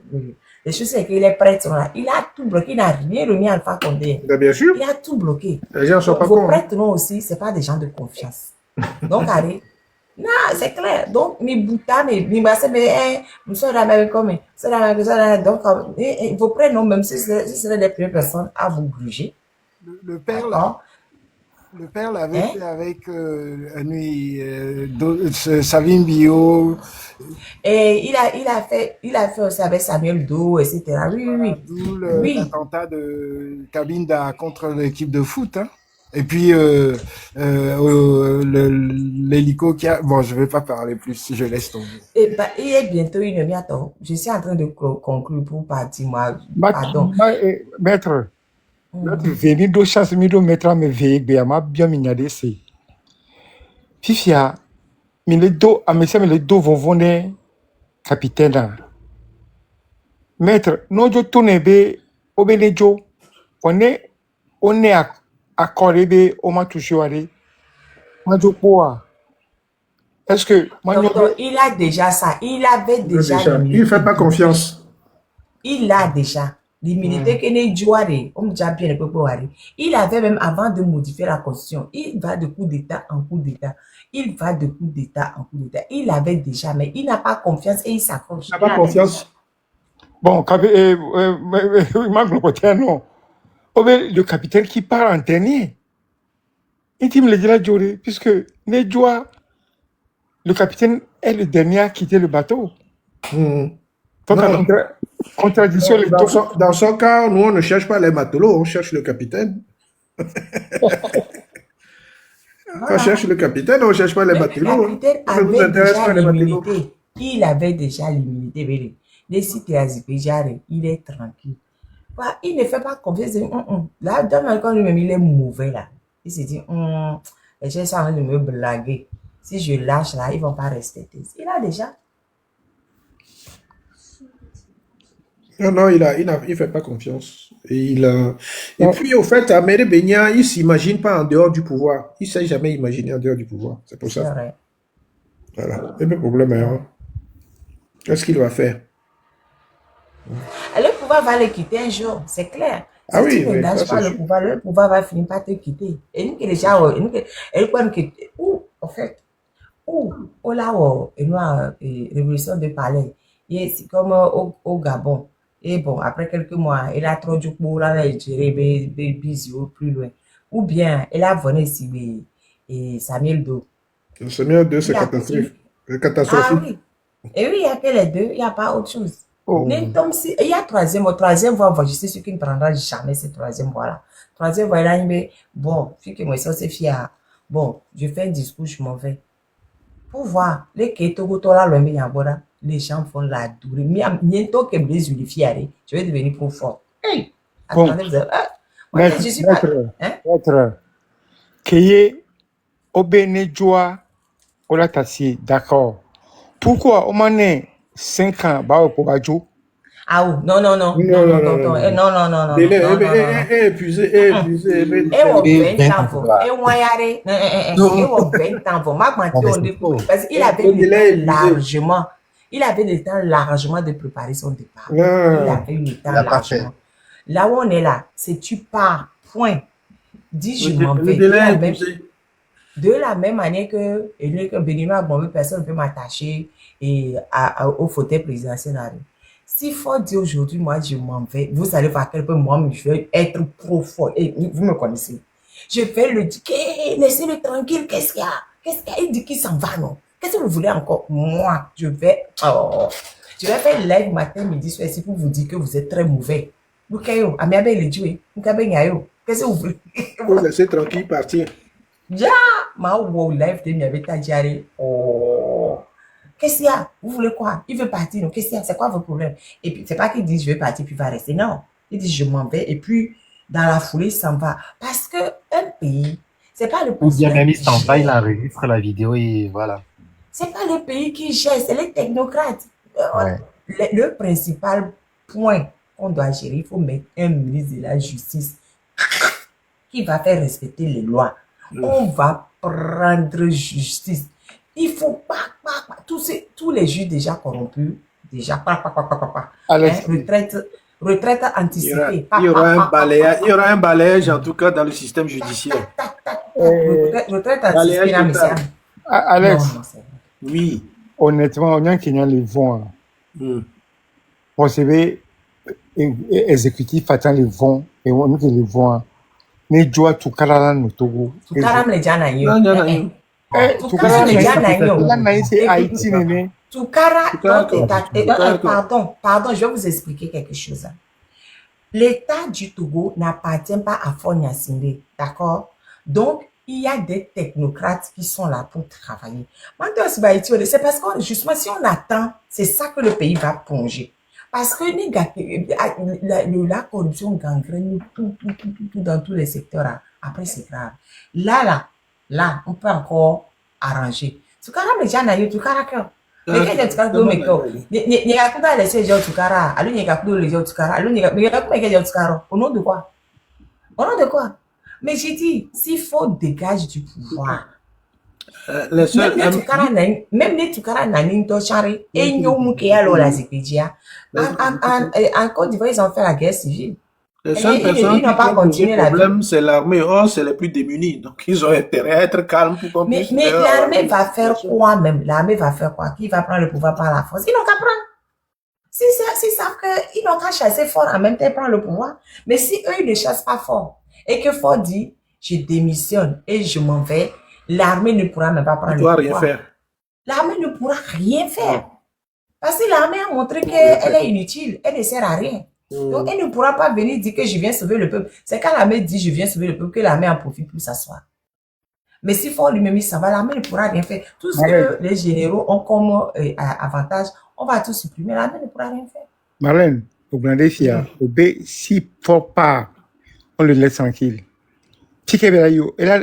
les choses c'est qu'il est prêtre là, il a tout bloqué, il n'a rien remis à Alpha Condé. Mais bien sûr. Il a tout bloqué. Les gens sont pas vos cons. prêtres non aussi, c'est pas des gens de confiance. Donc allez. Non, c'est clair. Donc, mi boutane, mi basse, mais, nous sommes comme, donc, vos prénoms, même si ce seraient les premières personnes à vous gruger. Le père, là. Le père l'avait fait avec Savine Bio. Et il a fait aussi avec Samuel Doe, etc. Oui. D'où l'attentat de Cabinda contre l'équipe de foot. Hein. Et puis, l'hélico qui a... Bon, je vais pas parler plus, je laisse tomber. Et bah, il est bientôt 1h, attends. Je suis en train de conclure pour partir, moi. Pardon. Maître, l'autre Mhm. venu do chance mi do mettre me veille be ma bien mi nyade se. Fifia, mi le do a me se me le do vovone capitaine. a. Maître, no jo tourne be obenejo. On est accordé be o ma touché wale. Ma jo poa. Est-ce que ma Docteur, il a déjà ça. Il avait déjà Il ne l'immunité. fait pas confiance. Il a déjà l'immunité que les joueurs, on déjà bien le peuple wari. Il avait même avant de modifier la constitution. Il va de coup d'état en coup d'état. Il va de coup d'état en coup d'état. Il avait déjà, mais il n'a pas confiance et il s'accroche. Il n'a pas confiance. bon, ma globalité non. Le capitaine qui part en dernier. Il dit me le dit la Jodé, puisque les joueurs, le capitaine est le dernier à quitter le bateau. Mhm. Donc, Non. contradiction, les deux. Dans son cas, nous, on ne cherche pas les matelots, on cherche le capitaine. On cherche le capitaine, on ne cherche pas les Le matelots. capitaine Ça ne nous avait intéresse déjà pas les matelots. l'immunité. Il avait déjà l'immunité. Véré. Les sites il est tranquille. Bah, il ne fait pas confiance. Là, quand lui-même, il est mauvais là. Il se dit, les gens sont en train de me blaguer. Si je lâche là, ils vont pas respecter. Il a déjà. Non, il fait pas confiance. Et puis, au fait, Amédée Benya, il s'imagine pas en dehors du pouvoir. Il s'est jamais imaginé en dehors du pouvoir. C'est pour C'est ça. vrai. Voilà. Et le problème est, hein, qu'est-ce qu'il va faire? Et le pouvoir va le quitter un jour, c'est clair. Si Ah oui, tu ne oui, lâches ça, pas c'est sûr. le pouvoir va finir par te quitter. Et nous qui déjà, en fait, là, révolution de palais, c'est comme au Gabon. Et bon, après quelques mois, il a trop du coup, là, il gérer bisous plus loin. Ou bien, il a venu ici, et Samuel Do. Le Seigneur de c'est Il a, catastrophique. C'est ah catastrophique. oui. Et oui, il n'y a que les deux, il n'y a pas autre chose. Oh. Il y a troisième voie, je suis sûr qu'il ne prendra jamais cette troisième voie-là. Troisième voie, là, il me bon, puis que moi, ça, c'est fier. Bon, je fais un discours, je m'en vais. Pour voir, les les gens font la douleur. Je vais devenir trop fort. Hey! Bon. Attendez, vous avez, ouais, je suis pas. Hein? Maître, Keye, Obenejoa, Ola Tassi, d'accord. Pourquoi on m'en est 5 ans, bah, au Kobajo? Ah oui, non, non, non, non, non, non, non, non, non, non, non, Délai, non, non, non. épuisé. Et on Et 20 ans, 20 vous. ans. Et on y allait. Et Non. on 20 ans, vous. Ma Non, mais on c'est découvre. faux. Parce qu'il avait Le le délai est temps épuisé. largement. Il avait le temps largement de préparer son départ. Il Ah, avait eu le temps Il n'a pas fait. largement. Là où on est là, c'est tu pars, point. Dis, je m'en le vais. délai est épuisé. De la même manière que Benino Gbagbo, personne ne peut m'attacher au fauteuil présidentiel. S'il faut dire aujourd'hui, moi, je m'en vais, vous allez voir à quel point moi, je vais être trop fort. Et vous me connaissez. Je vais le dire, laissez-le tranquille, qu'est-ce qu'il y a? Qu'est-ce qu'il y a? Il dit qu'il s'en va, non? Qu'est-ce que vous voulez encore? Moi, je vais faire live matin, midi, soir, ici pour vous dire que vous êtes très mauvais. Vous caillez, Amiabe le Dieu, vous caillez, qu'est-ce que vous voulez? Faut laisser tranquille partir. Ja, ma wow live de m'avait tajari. Oh, qu'est-ce qu'il y a? Vous voulez quoi? Il veut partir, non? Qu'est-ce qu'il y a? C'est quoi votre problème? Et puis, c'est pas qu'il dit je vais partir puis il va rester. Non. Il dit je m'en vais et puis dans la foulée, il s'en va. Parce que un pays, c'est pas le Ou bien président même il qui s'en va, il gère. enregistre la vidéo et voilà. C'est pas le pays qui gère, c'est les technocrates. Ouais. Le principal point qu'on doit gérer, il faut mettre un ministre de la justice qui va faire respecter les lois. On va prendre justice. Il faut pas, tous les juges déjà corrompus, déjà, Alex, retraite anticipée. Il y aura un balayage, en tout cas, dans le système judiciaire. Retraite anticipée, là, mais c'est- Alex, non, c'est vrai. Oui. honnêtement, on a un Kenyan les vont. Hmm. Bon, c'est vrai, exécutif attend les vont, et on nous les vont. Mais joie tout calala no Togo. Tukaram le jana yo. Non, non, non. Tukara le jana yo. Là, naïs, c'est Haïti, néné. Tukara, Tukara, donc, Tukara. pardon, je vais vous expliquer quelque chose. L'État du Togo n'appartient pas à Fonya Sindé, d'accord? Donc, il y a des technocrates qui sont là pour travailler. Maintenant, c'est parce que justement, si on attend, c'est ça que le pays va plonger. Parce que la corruption gangrène tout dans tous les secteurs. Hein. Après, c'est grave. Là, on peut encore arranger. Tukara me jana yo tukara kyo. Mais qu'est-ce que tukara do me kyo? Ni ga kuda laisser les gens tukara. Allô, ni ga kuda les gens tukara. Allô, ni ga kuda les gens tukara. Au nom de quoi? Au nom de quoi? Mais j'ai dit, s'il faut dégager du pouvoir. Les seuls, Même les tukara nanin to chari. Et nyo muke ya lo la zikpedia. En Côte d'Ivoire, ils ont fait la guerre civile. les seules personnes qui ont posé problème, c'est l'armée. Or, c'est les plus démunis. Donc, ils ont intérêt à être calmes pour qu'on puisse... Mais l'armée va faire quoi même? L'armée va faire quoi? Qui va prendre le pouvoir par la force? Ils n'ont qu'à prendre. S'ils savent qu'ils n'ont qu'à chasser fort en même temps prendre le pouvoir. Mais si eux, ils ne chassent pas fort et que Fort dit, je démissionne et je m'en vais, l'armée ne pourra même pas prendre le pouvoir. Rien faire. L'armée ne pourra rien faire. Parce que l'armée a montré qu'elle est inutile. Elle ne sert à rien. Donc, elle ne pourra pas venir dire que je viens sauver le peuple. C'est quand l'armée dit je viens sauver le peuple que l'armée en profite pour s'asseoir. Mais s'il faut lui-même s'en va, l'armée ne pourra rien faire. Tout ce que les généraux ont comme avantage, on va tout supprimer. L'armée ne pourra rien faire. Marlène, au Glandéfia, au B, si fort pas, on le laisse tranquille. Si Kebelayo, la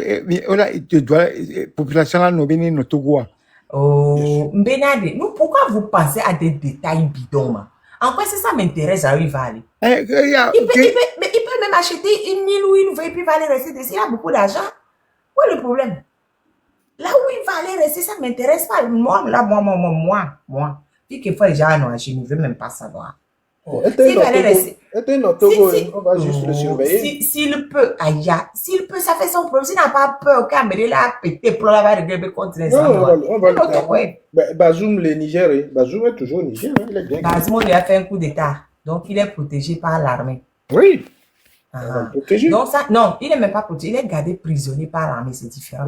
population là, nous venons notre Togo. Oh, Mbenade, nous, pourquoi vous pensez à des détails bidons, man? En quoi c'est ça m'intéresse à où il va aller? Il peut même acheter une île où il veut et puis il va aller rester dessus. Il a beaucoup d'argent. Où est le problème? Là où il va aller rester, ça ne m'intéresse pas. Moi. Puis quelquefois, les gens, non, je ne veux même pas savoir. S'il va aller rester. On va juste le surveiller. S'il peut, s'il peut, ça fait son problème. S'il n'a pas peur, Cameroun a pété pour la régler contre les gens. On va le Bazoum, le Niger, Bazoum est toujours au Niger. Bazoum lui a fait un coup d'État. Donc, il est protégé par l'armée. Oui. Donc, ça, non, il n'est même pas protégé. Il est gardé prisonnier par l'armée. C'est différent.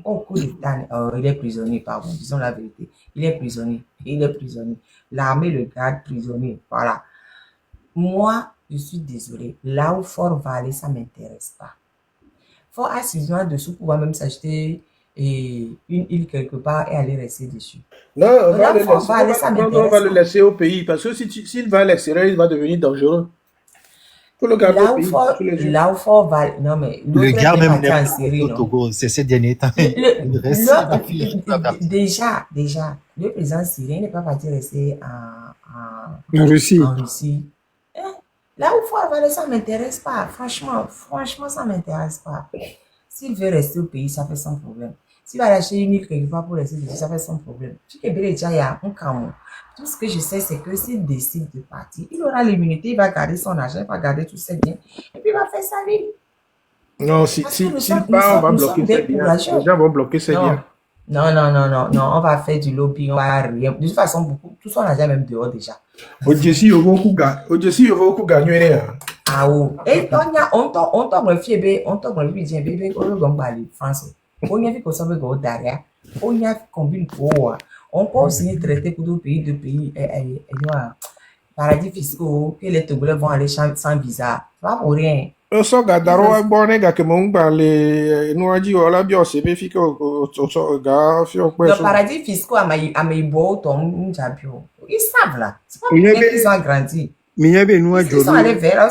Au coup d'État, il est prisonnier, pardon. Disons la vérité. Il est prisonnier. L'armée le garde prisonnier. Voilà. Moi, je suis désolée. Là où Fort va aller, ça ne m'intéresse pas. Fort a suffisamment de sous pour pouvoir même s'acheter une île quelque part et aller rester dessus. Non, on va le laisser au pays. Parce que s'il va à l'extérieur, il va devenir dangereux. Faut le garder au pays. Là où Fort va... Non, mais... Le gars même n'est pas au Togo. C'est ces derniers temps. Déjà, le président syrien n'est pas parti rester en Russie. Là où Fort va aller, ça ne m'intéresse pas. Franchement, ça ne m'intéresse pas. S'il veut rester au pays, ça fait son problème. S'il va acheter une île quelque part pour rester dessus, ça fait son problème. Puis que déjà, il y a un Cameroun. Tout ce que je sais, c'est que s'il décide de partir, il aura l'immunité, il va garder son argent, il va garder tous ses biens, et puis il va faire sa vie. Non, s'il part, on va bloquer ses biens. Les gens vont bloquer ses biens. Non, on va faire du lobby, on va rien. De toute façon, tout son argent même dehors déjà. Au-dessus, il va beaucoup gagner. Ah oui. Et on t'a refait, bébé, on va aller France. On y a vu qu'on s'en veut go derrière. On y a combien de fois. On peut aussi traiter pour deux pays, paradis fiscaux, que les Togolais vont aller sans visa. Pas pour rien. So gadaro e bone ga ke mon parler nous a dit voilà bien c'est bien fi ko ga fi o Le paradis fiscaux à Maïbo, ton Jabio. Ils savent là. C'est pas pour rien qu'ils ont grandi. Ils sont allés vers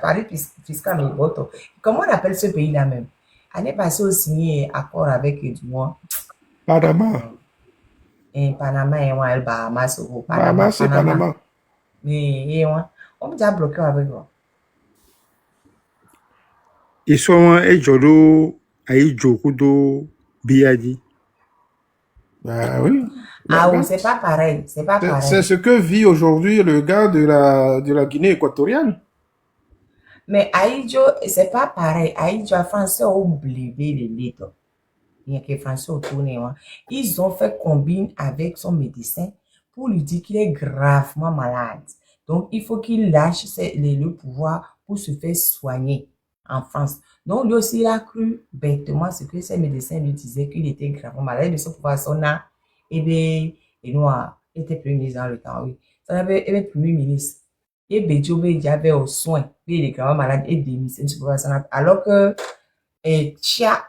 paradis fiscal à Maïbo. Comment on appelle ce pays là même? Année passée, on signé accord avec du moins. Panama. Et Panama et moi, Bahamas. Panama, c'est Panama. Mais on peut déjà bloquer avec moi. Ils sont un jodo à Ijokudo Biadi. Ben oui. Ah oui, c'est pas pareil. C'est ce que vit aujourd'hui le gars de la Guinée équatoriale. Mais Aïdjo, c'est pas pareil. Aïdjo, Français ont oublié les lettres. Il y a que Français ont tourné. Ils ont fait combine avec son médecin pour lui dire qu'il est gravement malade. Donc, il faut qu'il lâche le pouvoir pour se faire soigner en France. Donc, lui aussi, il a cru bêtement ce que ses médecins lui disaient qu'il était gravement malade. De ce pouvoir, son a, et noir, était premier ministre dans le temps, oui. Ça avait premier ministre. Et Bédiobe, il y avait au soin, puis il est gravement malade et démissionné. Alors que Et Chia,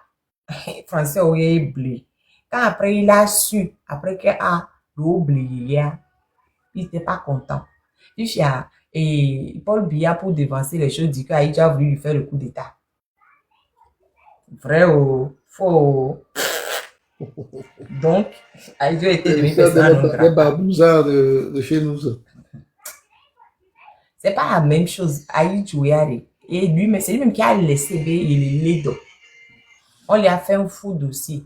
français, oui, blé. Quand après il a su, après qu'il a oublié, il n'était pas content. Il fait, et Paul Biya, pour devancer les choses, dit qu'il a voulu lui faire le coup d'état. Vrai ou faux? Donc, Aïdjo était devenu personnage non Des grata. barbouzards de chez nous. Ça. C'est pas la même chose. Aïdjo et lui, mais c'est lui-même qui a laissé il est dos. On lui a fait un fou dossier.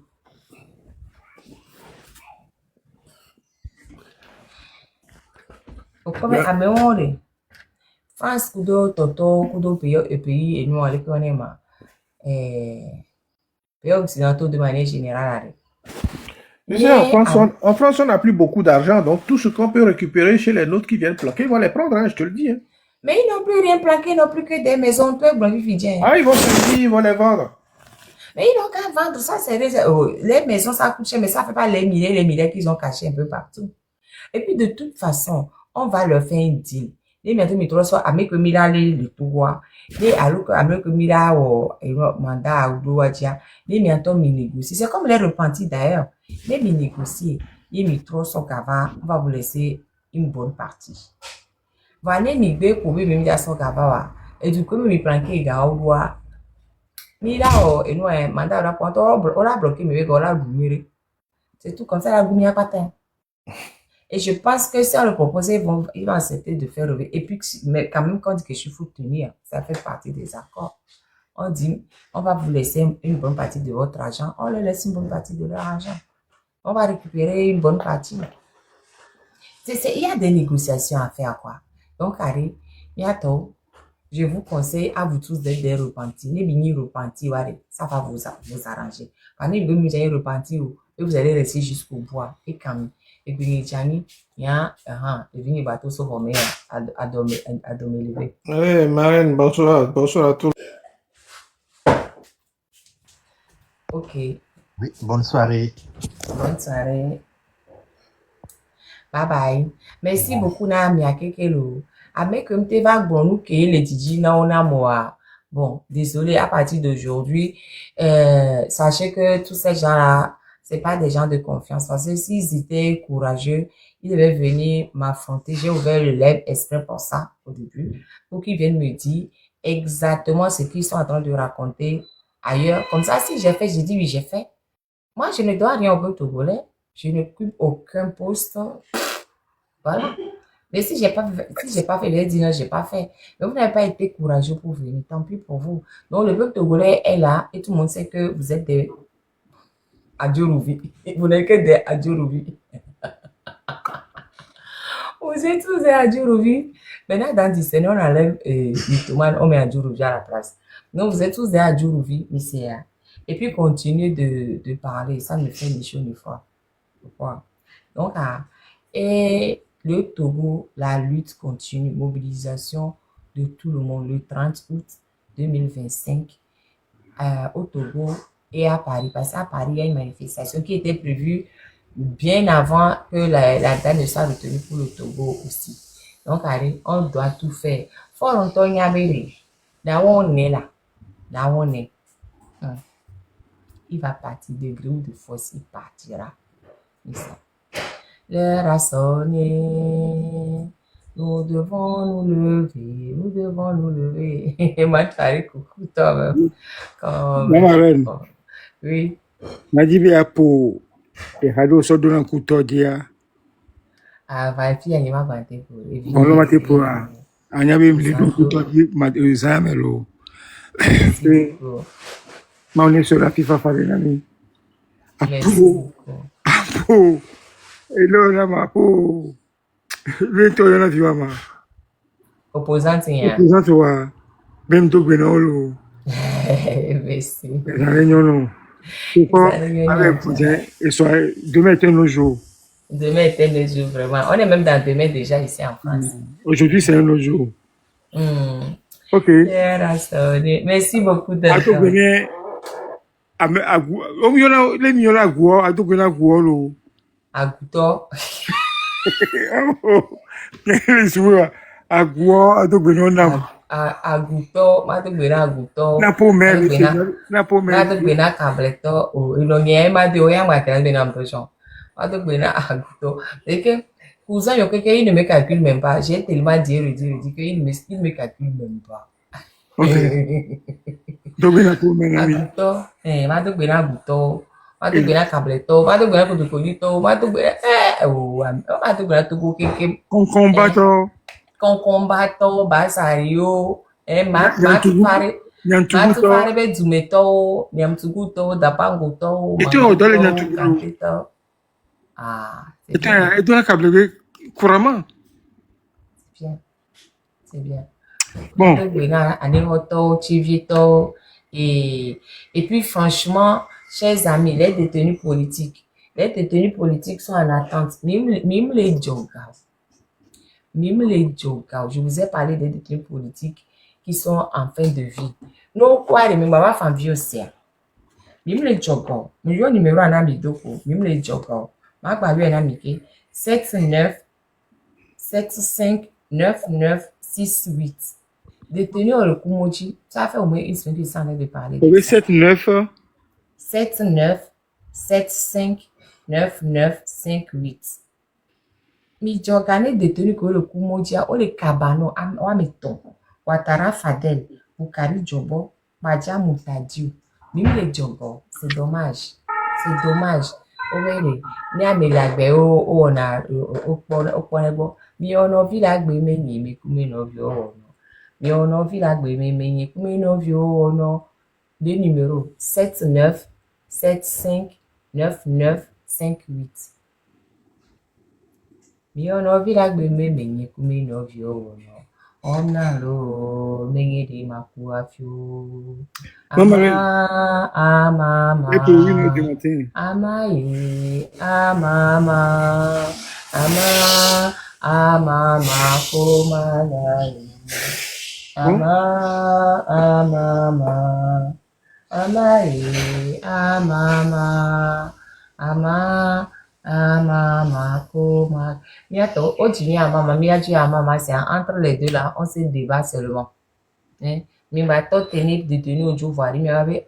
Au premier, à Mémoré, France, Kudo, Toto, Kudo, pays, et nous, on les connaît, pays occidentaux de manière générale. Tu sais, en Mais, France, en France, on n'a plus beaucoup d'argent, donc tout ce qu'on peut récupérer chez les nôtres qui viennent planquer, ils vont les prendre, hein, je te le dis. Hein. mais ils n'ont plus rien plaqué, ils n'ont plus que des maisons, peu blanc-fidjiens. Ah, ils vont se dire, ils vont les vendre. Mais ils n'ont qu'à vendre ça, c'est les maisons, ça coûte cher, mais ça ne fait pas les milliers qu'ils ont cachés un peu partout. Et puis, de toute façon, on va leur faire un deal. Les maîtres métro sont avec le mila le toua. Les alors que avec le mila au mandat ou doadia. Les maîtres mi négocier. C'est comme les repentis d'ailleurs. Les mi négocier. Les métro sont cava. On va vous laisser une bonne partie. Voilà négocier pour vous venir à son cava. Et du coup, mi planquer gars ou doa. Mila o et nous un mandat là pour on a bloqué mais on l'a gouméré. C'est tout comme ça la goumia patin. Et je pense que si on le propose, ils vont accepter de faire relever. Et puis, mais quand même, quand on dit que je faut tenir, ça fait partie des accords. On dit, on va vous laisser une bonne partie de votre argent. On leur laisse une bonne partie de leur argent. On va récupérer une bonne partie. Il y a des négociations à faire, quoi. Donc, Harry, je vous conseille à vous tous d'être des repentis. Les mini repentis, ça va vous arranger. Quand vous avez repenti, vous allez rester jusqu'au bois. Et quand même. Et puis, il y a un bateau sur vos à dormir levé. Oui, Marine, bonsoir. Bonsoir à tous. Ok. Oui, bonne soirée. Bonne soirée. Bye bye. Merci beaucoup, Nami, à Kekelo. Avec un petit vague, bon, nous, qui les Didi, on a moi. Bon, désolé, à partir d'aujourd'hui, sachez que tous ces gens-là, c'est pas des gens de confiance. Parce que s'ils étaient courageux, ils devaient venir m'affronter. J'ai ouvert le live exprès pour ça, au début, pour qu'ils viennent me dire exactement ce qu'ils sont en train de raconter ailleurs. Comme ça, si j'ai fait, j'ai dit oui, j'ai fait. Moi, je ne dois rien au peuple togolais. Je n'occupe aucun poste. Voilà. Mais si j'ai pas fait, je vais dire non, j'ai pas fait. Mais vous n'avez pas été courageux pour venir. Tant pis pour vous. Donc, le peuple togolais est là et tout le monde sait que vous êtes des Adjorouvi. Vous n'êtes que des Adjorouvi. Vous êtes tous des Adjorouvi. Maintenant, dans Disney, on enlève Mythoman, on met Adjorouvi à la place. Donc, vous êtes tous des Adjorouvi, monsieur. Et puis, continuez de parler. Ça ne fait ni chaud ni froid. Pourquoi? Donc, et le Togo, la lutte continue. Mobilisation de tout le monde. Le 30 août 2025 au Togo et à Paris. Parce qu'à Paris, il y a une manifestation qui était prévue bien avant que la date ne soit retenue pour le Togo aussi. Donc, allez, on doit tout faire. Fort longtemps, il y avait là où on est là. Là où on est. Il va partir de gré ou de force, il partira. L'heure a sonné. Nous devons nous lever. Nous devons nous lever. Et moi, tu as coucou, toi. Marine. Oui. m'a dit bien pour et hado so donner un coup de dia. Ah, va puis il m'a vanté pour. On l'a maté pour anya be le do coup de dia ma examelo. Ma on est sur la FIFA fallait nami. Merci beaucoup. Apo. Et là na ma po. Vento yana viva ma. Opposante, hein. Opposante wa même to benolo. Merci. La réunion non. C'est pas avec et soit demain est un autre jour. Demain est un autre jour, vraiment. On est même dans demain déjà ici en France. Aujourd'hui, c'est un autre jour. Ok. Merci beaucoup de Agouto. aguto, madubena aguto, Na pour mère, monsieur, madubena, na pour mère. madubena cableto, ou ilonye madu oya matel benam tochon. Madubena aguto. C'est que, cousin, yo quelqu'un, il ne me calcule même pas. J'ai tellement dit, qu'il me calcule même pas. Ok. Donc, na pour mère, oui. Aguto, madubena aguto, madubena cableto, madubena kutukolito, madubena, madubena tuku keke, Concombato, concombato, basario, Nyantuguto, matufare be dumeto, nyamtuguto, dapanguto, et tu as dans le manguto, Nyantuguto. kantito. Ah, c'est Et bien, tu as câblé couramment. c'est bien, c'est bien. Bon, Madubena, anemoto, chivito, et puis franchement, chers amis, les détenus politiques sont en attente, même les joggers. Même les joggers, je vous ai parlé des détenus politiques qui sont en fin de vie. Nous, quoi, les mamans font vie aussi. Même les joggers, nous avons numéro en ami doko, même les joggers. Ma balu en ami qui 79 75 99 68. Détenus au Kumoji, ça fait au moins une semaine que ça en train de parler de oui, ça. 7-9. 79 75 99 58. Mijogane détenu que le Kumodia ou les Kabano Ameton, Ouattara Fadel, Boukari Djobo, Madja Moutadiou, même les Djobo, c'est dommage. C'est dommage. Owere, ni amelagbe o na o ponebo. Mi ono vilagbe menyi me kume no vi o no. Mi ono vilagbe menyi kume no vi o no. Le numéro 79 75 99 58. Mi ono vilagbe menyi kume no vi o no. Omna lo menye de makuafio. Maman, Ama et pour 1h du matin. Amaye, amama, amama, komanaye. Bon, Amama, amaye, amama, komanaye. Bientôt, au-dessus, amama, miaji, amama, c'est entre les deux là, on se débat seulement. Hein? Mais maintenant, tenir détenu au jour, voir, il m'avait,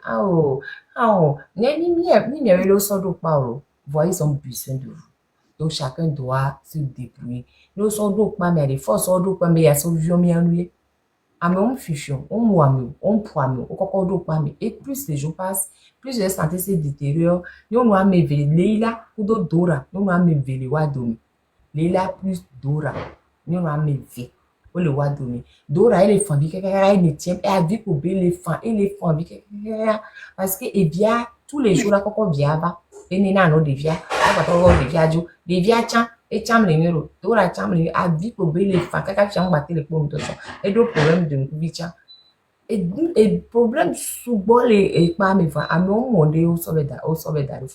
ni avait le son de Paulo. Voyez, ils ont besoin de vous. Donc, chacun doit se débrouiller. Nous sommes donc pas, mais les forces sont donc pas, mais il y a son vieux mieux. Mais on fusion, on moime, on poime, on coco donc pas, mais et plus les jours passent, plus la santé se détériore. Nous nous avons vu Leila ou Dora, nous nous avons vu Wadomi. Leila plus Dora, nous nous avons vu. Le Wadomi. Dora, elle est femme, elle ne tient pas, elle vit pour l'éléphant, parce que, et bien, tous les jours, là, quand on vient, et nina no devia, on devia, devia, tiens, et tiens, les numéros, Dora, tiens, elle vit pour l'éléphant, quand tu as battu les pommes de son, et d'autres problèmes de nous, et problème souvent les pas mes frères, à mon monde, au sommet d'arrêt.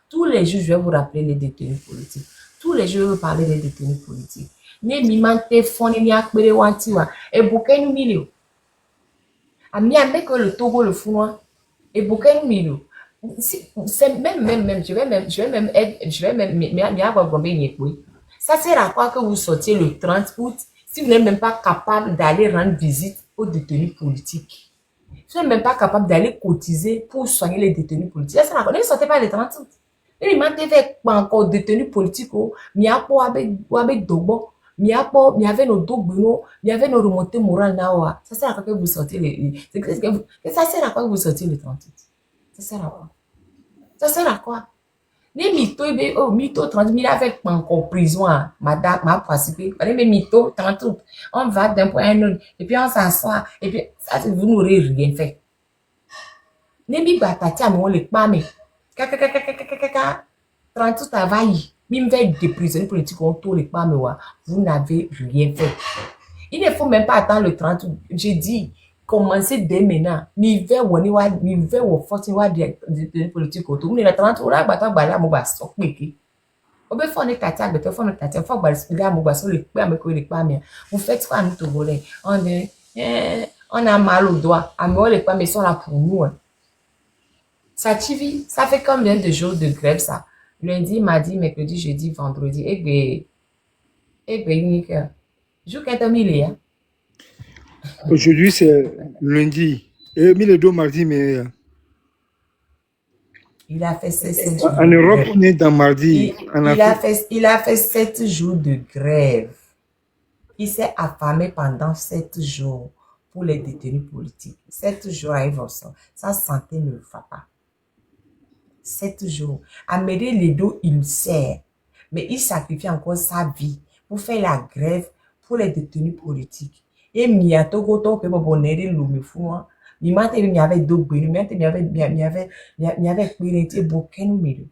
Tous les jours, je vais vous rappeler les détenus politiques. Tous les jours, je vais vous parler des détenus politiques. Ne mimante fone ni akpere wantiwa e bouquet milio ami avec le Togo le founois et bouquet milio c'est même je vais même avoir gombé nyekwe. Ça sert à quoi que vous sortiez le 30 août si vous n'êtes même pas capable d'aller rendre visite aux détenus politiques, vous n'êtes même pas capable d'aller cotiser pour soigner les détenus politiques. Ça sert à quoi? Ne sortez pas le 30 août. Et il fait encore détenus politiques, mais à quoi avec Dobo. Il y avait nos dogbeno, il y avait nos remontées morales là. Ça sert à quoi que vous sortez ça sert à quoi que vous sortez le 38? Ça sert à quoi? Ça sert à quoi? Les mythos, mythos 30 000 avec encore prison, madame, m'a participé. Les mythos 30, on va d'un point à un autre, et puis on s'assoit, et puis ça, vous n'aurez rien fait. Les mythos, on les pas, mais 30 travail. Même avec des prisonniers politiques autour des femmes, vous n'avez rien fait. Il ne faut même pas attendre le 30 août. J'ai dit, commencez dès maintenant. L'hiver ou force des politiques autour. Vous n'avez 30 août, là, bah, mon bas, on peut faire une tata, on peut faire une tata, on peut faire mon bas, vous faites quoi, nous, Togolais? On a mal au doigt. Mais les femmes sont là pour nous. Ça, TV, ça fait combien de jours de grève, ça? Lundi, mardi, mercredi, jeudi, vendredi. Eh bien, nickel. Je qu'un millier. Aujourd'hui, c'est lundi. Et Miledo mardi, mais Il a fait 7 jours en de Europe, grève. on est dans mardi. En Afrique, Il a fait 7 jours de grève. Il s'est affamé pendant 7 jours pour les détenus politiques. 7 jours à Everson. Sa santé ne va pas. 7 jours. Amédée Ledo, il sert. Mais il sacrifie encore sa vie pour faire la grève pour les détenus politiques. Et miato goto que bobonere lumifua. Mi mate mi avait double, mi avait pris bokenu milieu.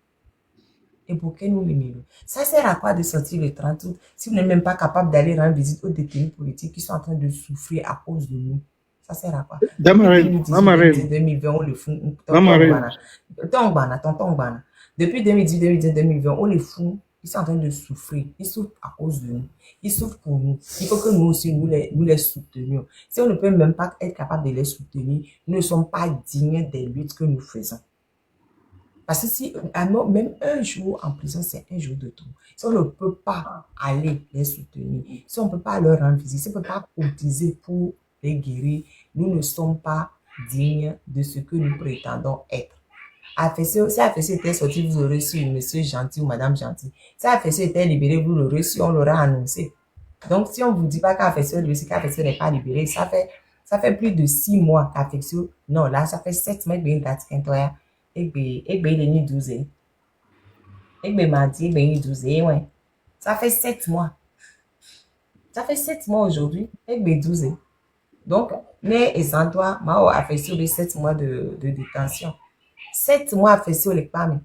Et bokenu milieu. Ça sert à quoi de sortir le 30 août si vous n'êtes même pas capable d'aller rendre visite aux détenus politiques qui sont en train de souffrir à cause de nous? Ça sert à quoi? Damarel, 2020, on le fout. Damarel. Depuis 2018, 2020, on les fout. Ils sont en train de souffrir. Ils souffrent à cause de nous. Ils souffrent pour nous. Il faut que nous aussi, nous les soutenions. Si on ne peut même pas être capable de les soutenir, nous ne sommes pas dignes des luttes que nous faisons. Parce que si, même un jour en prison, c'est un jour de trop. Si on ne peut pas aller les soutenir, si on ne peut pas leur rendre visite, si on ne peut pas cotiser pour les guérir, nous ne sommes pas dignes de ce que nous prétendons être. Si AFESO était sorti, vous aurez reçu monsieur gentil ou madame gentil. Si AFESO était libéré, vous l'aurez reçu, on l'aura annoncé. Donc, si on ne vous dit pas qu'AFESO est libéré, qu'AFESO n'est pas libéré, ça fait plus de 6 mois qu'AFESO, non, là, ça fait 7 mois que bien date qu'Antoya, et bien, il est 12 ans. Et bien, mardi, il est 12 ans, ouais. Ça fait 7 mois. Ça fait 7 mois aujourd'hui, et bien 12 ans. Donc, mais et sans toi, Mao a fait sur les 7 mois de détention. 7 mois a fait sur les femmes.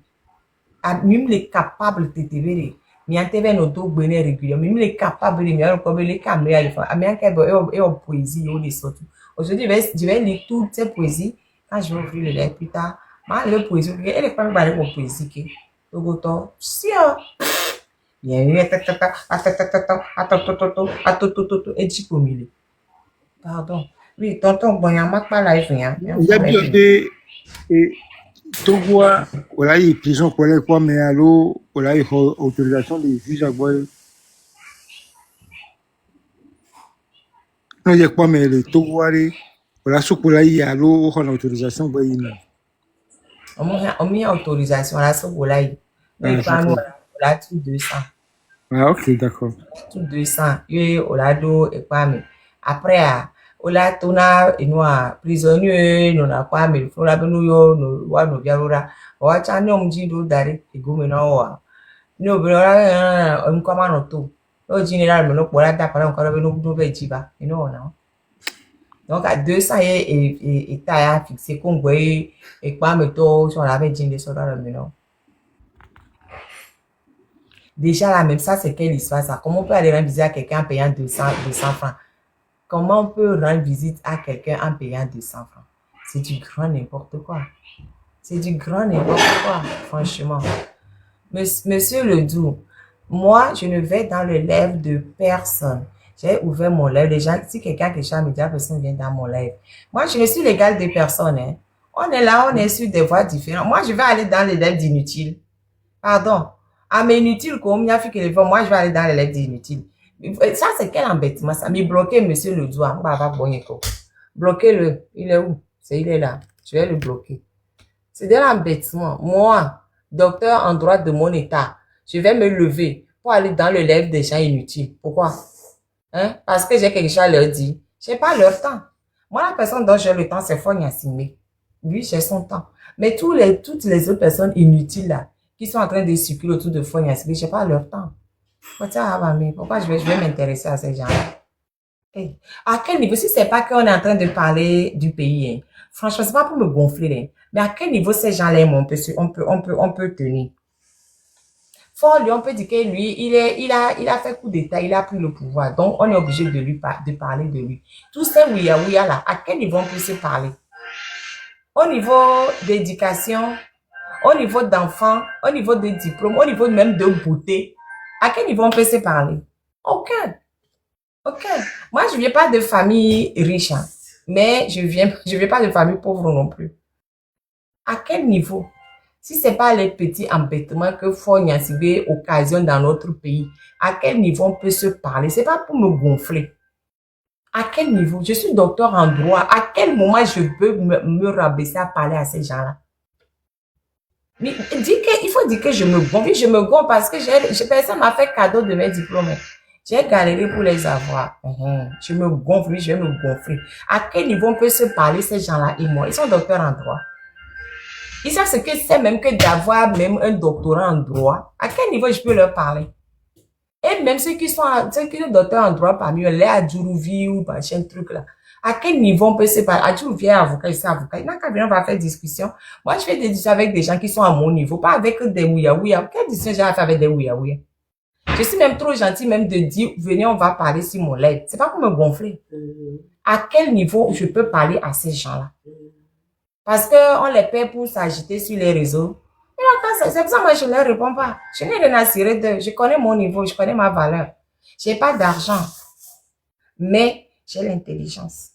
Même les capables de te ver. Mais en TV, nous tous venons régulièrement. Même les capables de me comme les caméras, les femmes. Mais en poésie, il y a sortes. Aujourd'hui, je vais lire toutes ces poésies. Quand je vais ouvrir le lait plus tard, le poésie, et les femmes vont lire poésie. Donc, si il y a une et tu peux milieu. Pardon. Oui, tonton, bon, il y a pas live, il y a bien des Togoa, voilà, il prison pour les quoi, mais alors, voilà, il faut autorisation de juge à boire. Non, il y a quoi, mais les Togoa, voilà, ce qu'on a eu, alors, on a autorisation, boire. On a autorisation, là, ce qu'on a eu. Mais pas nous, là, tout 200. Ah, ok, d'accord. Tout 200. Et on a do, et quoi, mais après, on a tona, et nous, prisonnier, nous, n'a pas, mais il faut la nous, nous, nous, vialora. On a tchané, on dit, d'où d'aller, et go, mais non, nous, on commande tout. Le général, mais nous, pour la date, encore, nous, jiba. Et non, non. Donc, à 200 et taille fixé, qu'on voit, et quoi, mais tout, si on avait dit des soldats, mais non. Déjà, là, même ça, c'est quelle histoire, ça? Comment on peut aller rendre visite à quelqu'un en payant 200 francs? Comment on peut rendre visite à quelqu'un en payant 200 francs? C'est du grand n'importe quoi. C'est du grand n'importe quoi, franchement. Monsieur Ledoux, moi, je ne vais dans le live de personne. J'ai ouvert mon live. Déjà, si quelqu'un qui chante, la personne vient dans mon live. Moi, je ne suis l'égal des personnes. Hein. On est là, on est sur des voies différentes. Moi, je vais aller dans les lives d'inutiles. Pardon. Ah, mais inutile, comme il y a fait que les femmes, moi, je vais aller dans les lives d'inutiles. Ça, c'est quel embêtement, ça. Mais bloquer monsieur Ledoux, on va bloquez-le. Il est où? Il est là. Je vais le bloquer. C'est de l'embêtement. Moi, docteur en droit de mon état, je vais me lever pour aller dans le live des gens inutiles. Pourquoi? Hein? Parce que j'ai quelque chose à leur dire. Je n'ai pas leur temps. Moi, la personne dont j'ai le temps, c'est Fogn Yassimé. Lui, j'ai son temps. Mais toutes les autres personnes inutiles là, qui sont en train de circuler autour de Fogn Yassimé, je n'ai pas leur temps. Pourquoi je vais m'intéresser à ces gens-là? Hey. À quel niveau? Si c'est pas qu'on est en train de parler du pays, hein. Franchement, c'est pas pour me gonfler, hein. Mais à quel niveau ces gens-là, on peut tenir? Fort, lui, on peut dire que lui, il a fait coup d'état, il a pris le pouvoir. Donc, on est obligé de parler de lui. Tous ces ouïa là, à quel niveau on peut se parler? Au niveau d'éducation, au niveau d'enfants, au niveau de diplôme, au niveau même de beauté, à quel niveau on peut se parler? Aucun. Moi, je viens pas de famille riche, hein, mais je viens pas de famille pauvre non plus. À quel niveau? Si c'est pas les petits embêtements que Fogn Yassimé occasionne dans notre pays, à quel niveau on peut se parler? C'est pas pour me gonfler. À quel niveau? Je suis docteur en droit. À quel moment je peux me rabaisser à parler à ces gens-là? Mais il faut dire que je me gonfle. Oui, je me gonfle parce que personne m'a fait cadeau de mes diplômes. J'ai galéré pour les avoir. Je me gonfle, oui, je vais me gonfler. À quel niveau on peut se parler, ces gens-là et moi? Ils sont docteurs en droit. Ils savent ce que c'est même que d'avoir même un doctorat en droit. À quel niveau je peux leur parler? Et même ceux qui sont docteurs en droit parmi eux, les Adjourouvi ou machin truc là. À quel niveau on peut se parler? Adjourouvi est avocat, il est avocat. Il n'a qu'à venir, on va faire discussion. Moi, je fais des discussions avec des gens qui sont à mon niveau, pas avec des ouïa-ouïa. Quelle discussion j'ai à faire avec des ouïa-ouïa? Je suis même trop gentille même de dire, venez, on va parler sur mon lait. C'est pas pour me gonfler. À quel niveau je peux parler à ces gens-là? Parce qu'on les paie pour s'agiter sur les réseaux. C'est pour ça que moi, je ne leur réponds pas. Je n'ai rien à cirer d'eux. Je connais mon niveau, je connais ma valeur. Je n'ai pas d'argent, mais j'ai l'intelligence.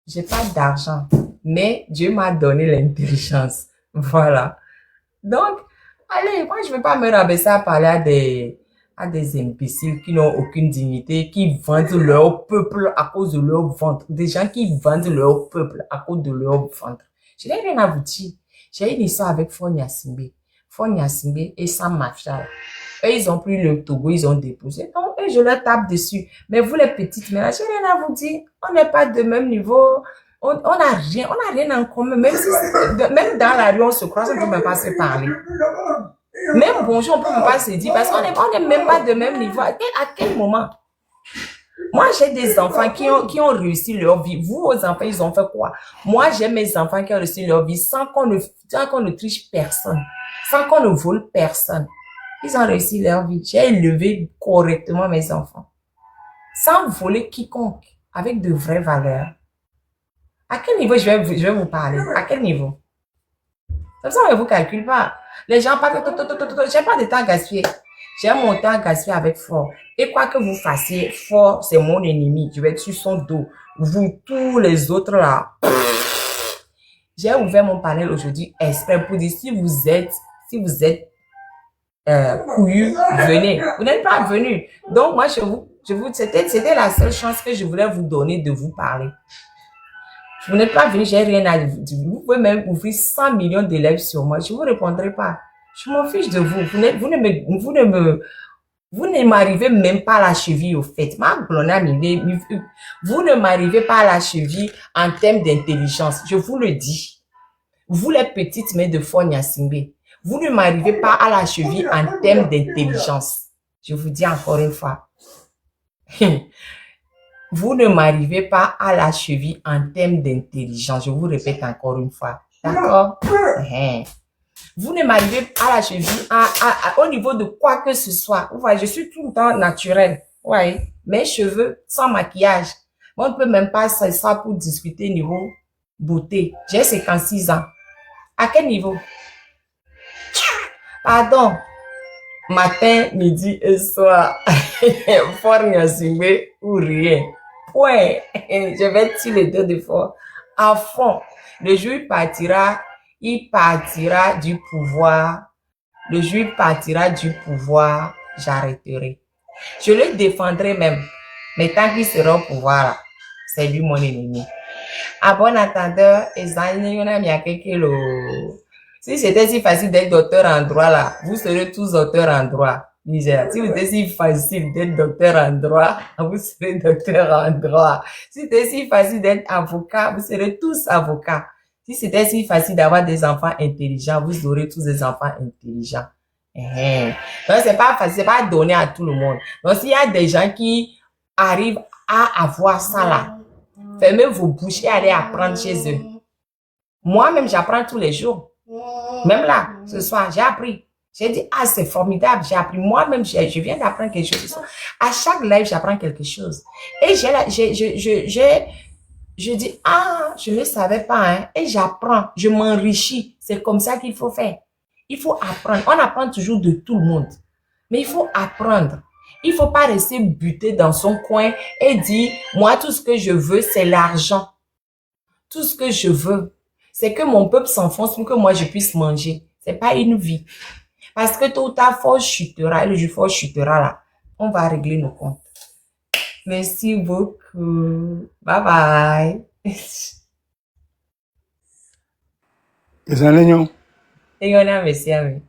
Je n'ai pas d'argent, mais Dieu m'a donné l'intelligence. Voilà. Donc, allez, moi, je ne veux pas me rabaisser à parler à des imbéciles qui n'ont aucune dignité, qui vendent leur peuple à cause de leur ventre. Des gens qui vendent leur peuple à cause de leur ventre. Je n'ai rien à vous dire. J'ai une histoire avec Fonia Simbe. Fonia Simbe et Sam Mafia. Eux, ils ont pris le Togo, ils ont déposé. Donc, eux, je leur tape dessus. Mais vous, les petites mères, j'ai rien à vous dire. On n'est pas de même niveau. On n'a rien en commun. Même dans la rue, on se croise, on ne peut même pas se parler. Même bonjour, on ne peut même pas se dire parce qu'on n'est même pas de même niveau. À quel moment? Moi, j'ai des enfants qui ont réussi leur vie. Vous, vos enfants, ils ont fait quoi? Moi, j'ai mes enfants qui ont réussi leur vie sans qu'on ne triche personne, sans qu'on ne vole personne. Ils ont réussi leur vie. J'ai élevé correctement mes enfants, sans voler quiconque, avec de vraies valeurs. À quel niveau je vais vous parler? À quel niveau? Comme ça, on ne vous calcule pas. Les gens parlent, j'ai pas de temps à gaspiller. J'ai mon temps à gaspiller avec Fort. Et quoi que vous fassiez, Fort, c'est mon ennemi. Je vais être sur son dos. Vous, tous les autres là. J'ai ouvert mon panel aujourd'hui exprès pour dire si vous êtes couillu, venez. Vous n'êtes pas venu. Donc, moi, c'était la seule chance que je voulais vous donner de vous parler. Vous n'êtes pas venu, j'ai rien à vous dire. Vous pouvez même ouvrir 100 millions d'élèves sur moi. Je ne vous répondrai pas. Je m'en fiche de vous. Vous ne m'arrivez même pas à la cheville au fait. Vous ne m'arrivez pas à la cheville en termes d'intelligence. Je vous le dis. Vous les petites mains de Fonia Simbe. Vous ne m'arrivez pas à la cheville en termes d'intelligence. Je vous dis encore une fois. Vous ne m'arrivez pas à la cheville en termes d'intelligence. Je vous répète encore une fois. D'accord? Vous ne m'arrivez à la cheville au niveau de quoi que ce soit. Vous voyez, je suis tout le temps naturelle. Ouais. Mes cheveux sans maquillage. On ne peut même pas ça pour discuter niveau beauté. J'ai 56 ans. À quel niveau? Pardon. Matin, midi et soir. Fonia Simbe ou rien. Point. Je vais tuer les deux de fort. À fond. Le jour il partira du pouvoir. Le jour il partira du pouvoir, j'arrêterai. Je le défendrai même. Mais tant qu'il sera au pouvoir, là, c'est lui mon ennemi. À bon attendeur, si c'était si facile d'être docteur en droit, là, vous serez tous docteurs en droit. Niger. Si c'était si facile d'être docteur en droit, vous serez docteur en droit. Si c'était si facile d'être avocat, vous serez tous avocats. Si c'était si facile d'avoir des enfants intelligents, vous aurez tous des enfants intelligents. Donc, c'est pas facile, c'est pas donné à tout le monde. Donc, s'il y a des gens qui arrivent à avoir ça là, fermez vos bouches et allez apprendre chez eux. Moi-même, j'apprends tous les jours. Même là, ce soir, j'ai appris. J'ai dit, ah, c'est formidable, j'ai appris. Moi-même, je viens d'apprendre quelque chose. À chaque live, j'apprends quelque chose. Et je dis, ah, je ne savais pas, hein. Et j'apprends, je m'enrichis. C'est comme ça qu'il faut faire. Il faut apprendre. On apprend toujours de tout le monde. Mais il faut apprendre. Il ne faut pas rester buté dans son coin et dire, moi, tout ce que je veux, c'est l'argent. Tout ce que je veux, c'est que mon peuple s'enfonce pour que moi, je puisse manger. C'est pas une vie. Parce que tôt ou tard, Fort chutera. Et le jour Fort chutera là, on va régler nos comptes. Merci beaucoup. Bye bye. Les Alénions. Et on a merci à vous.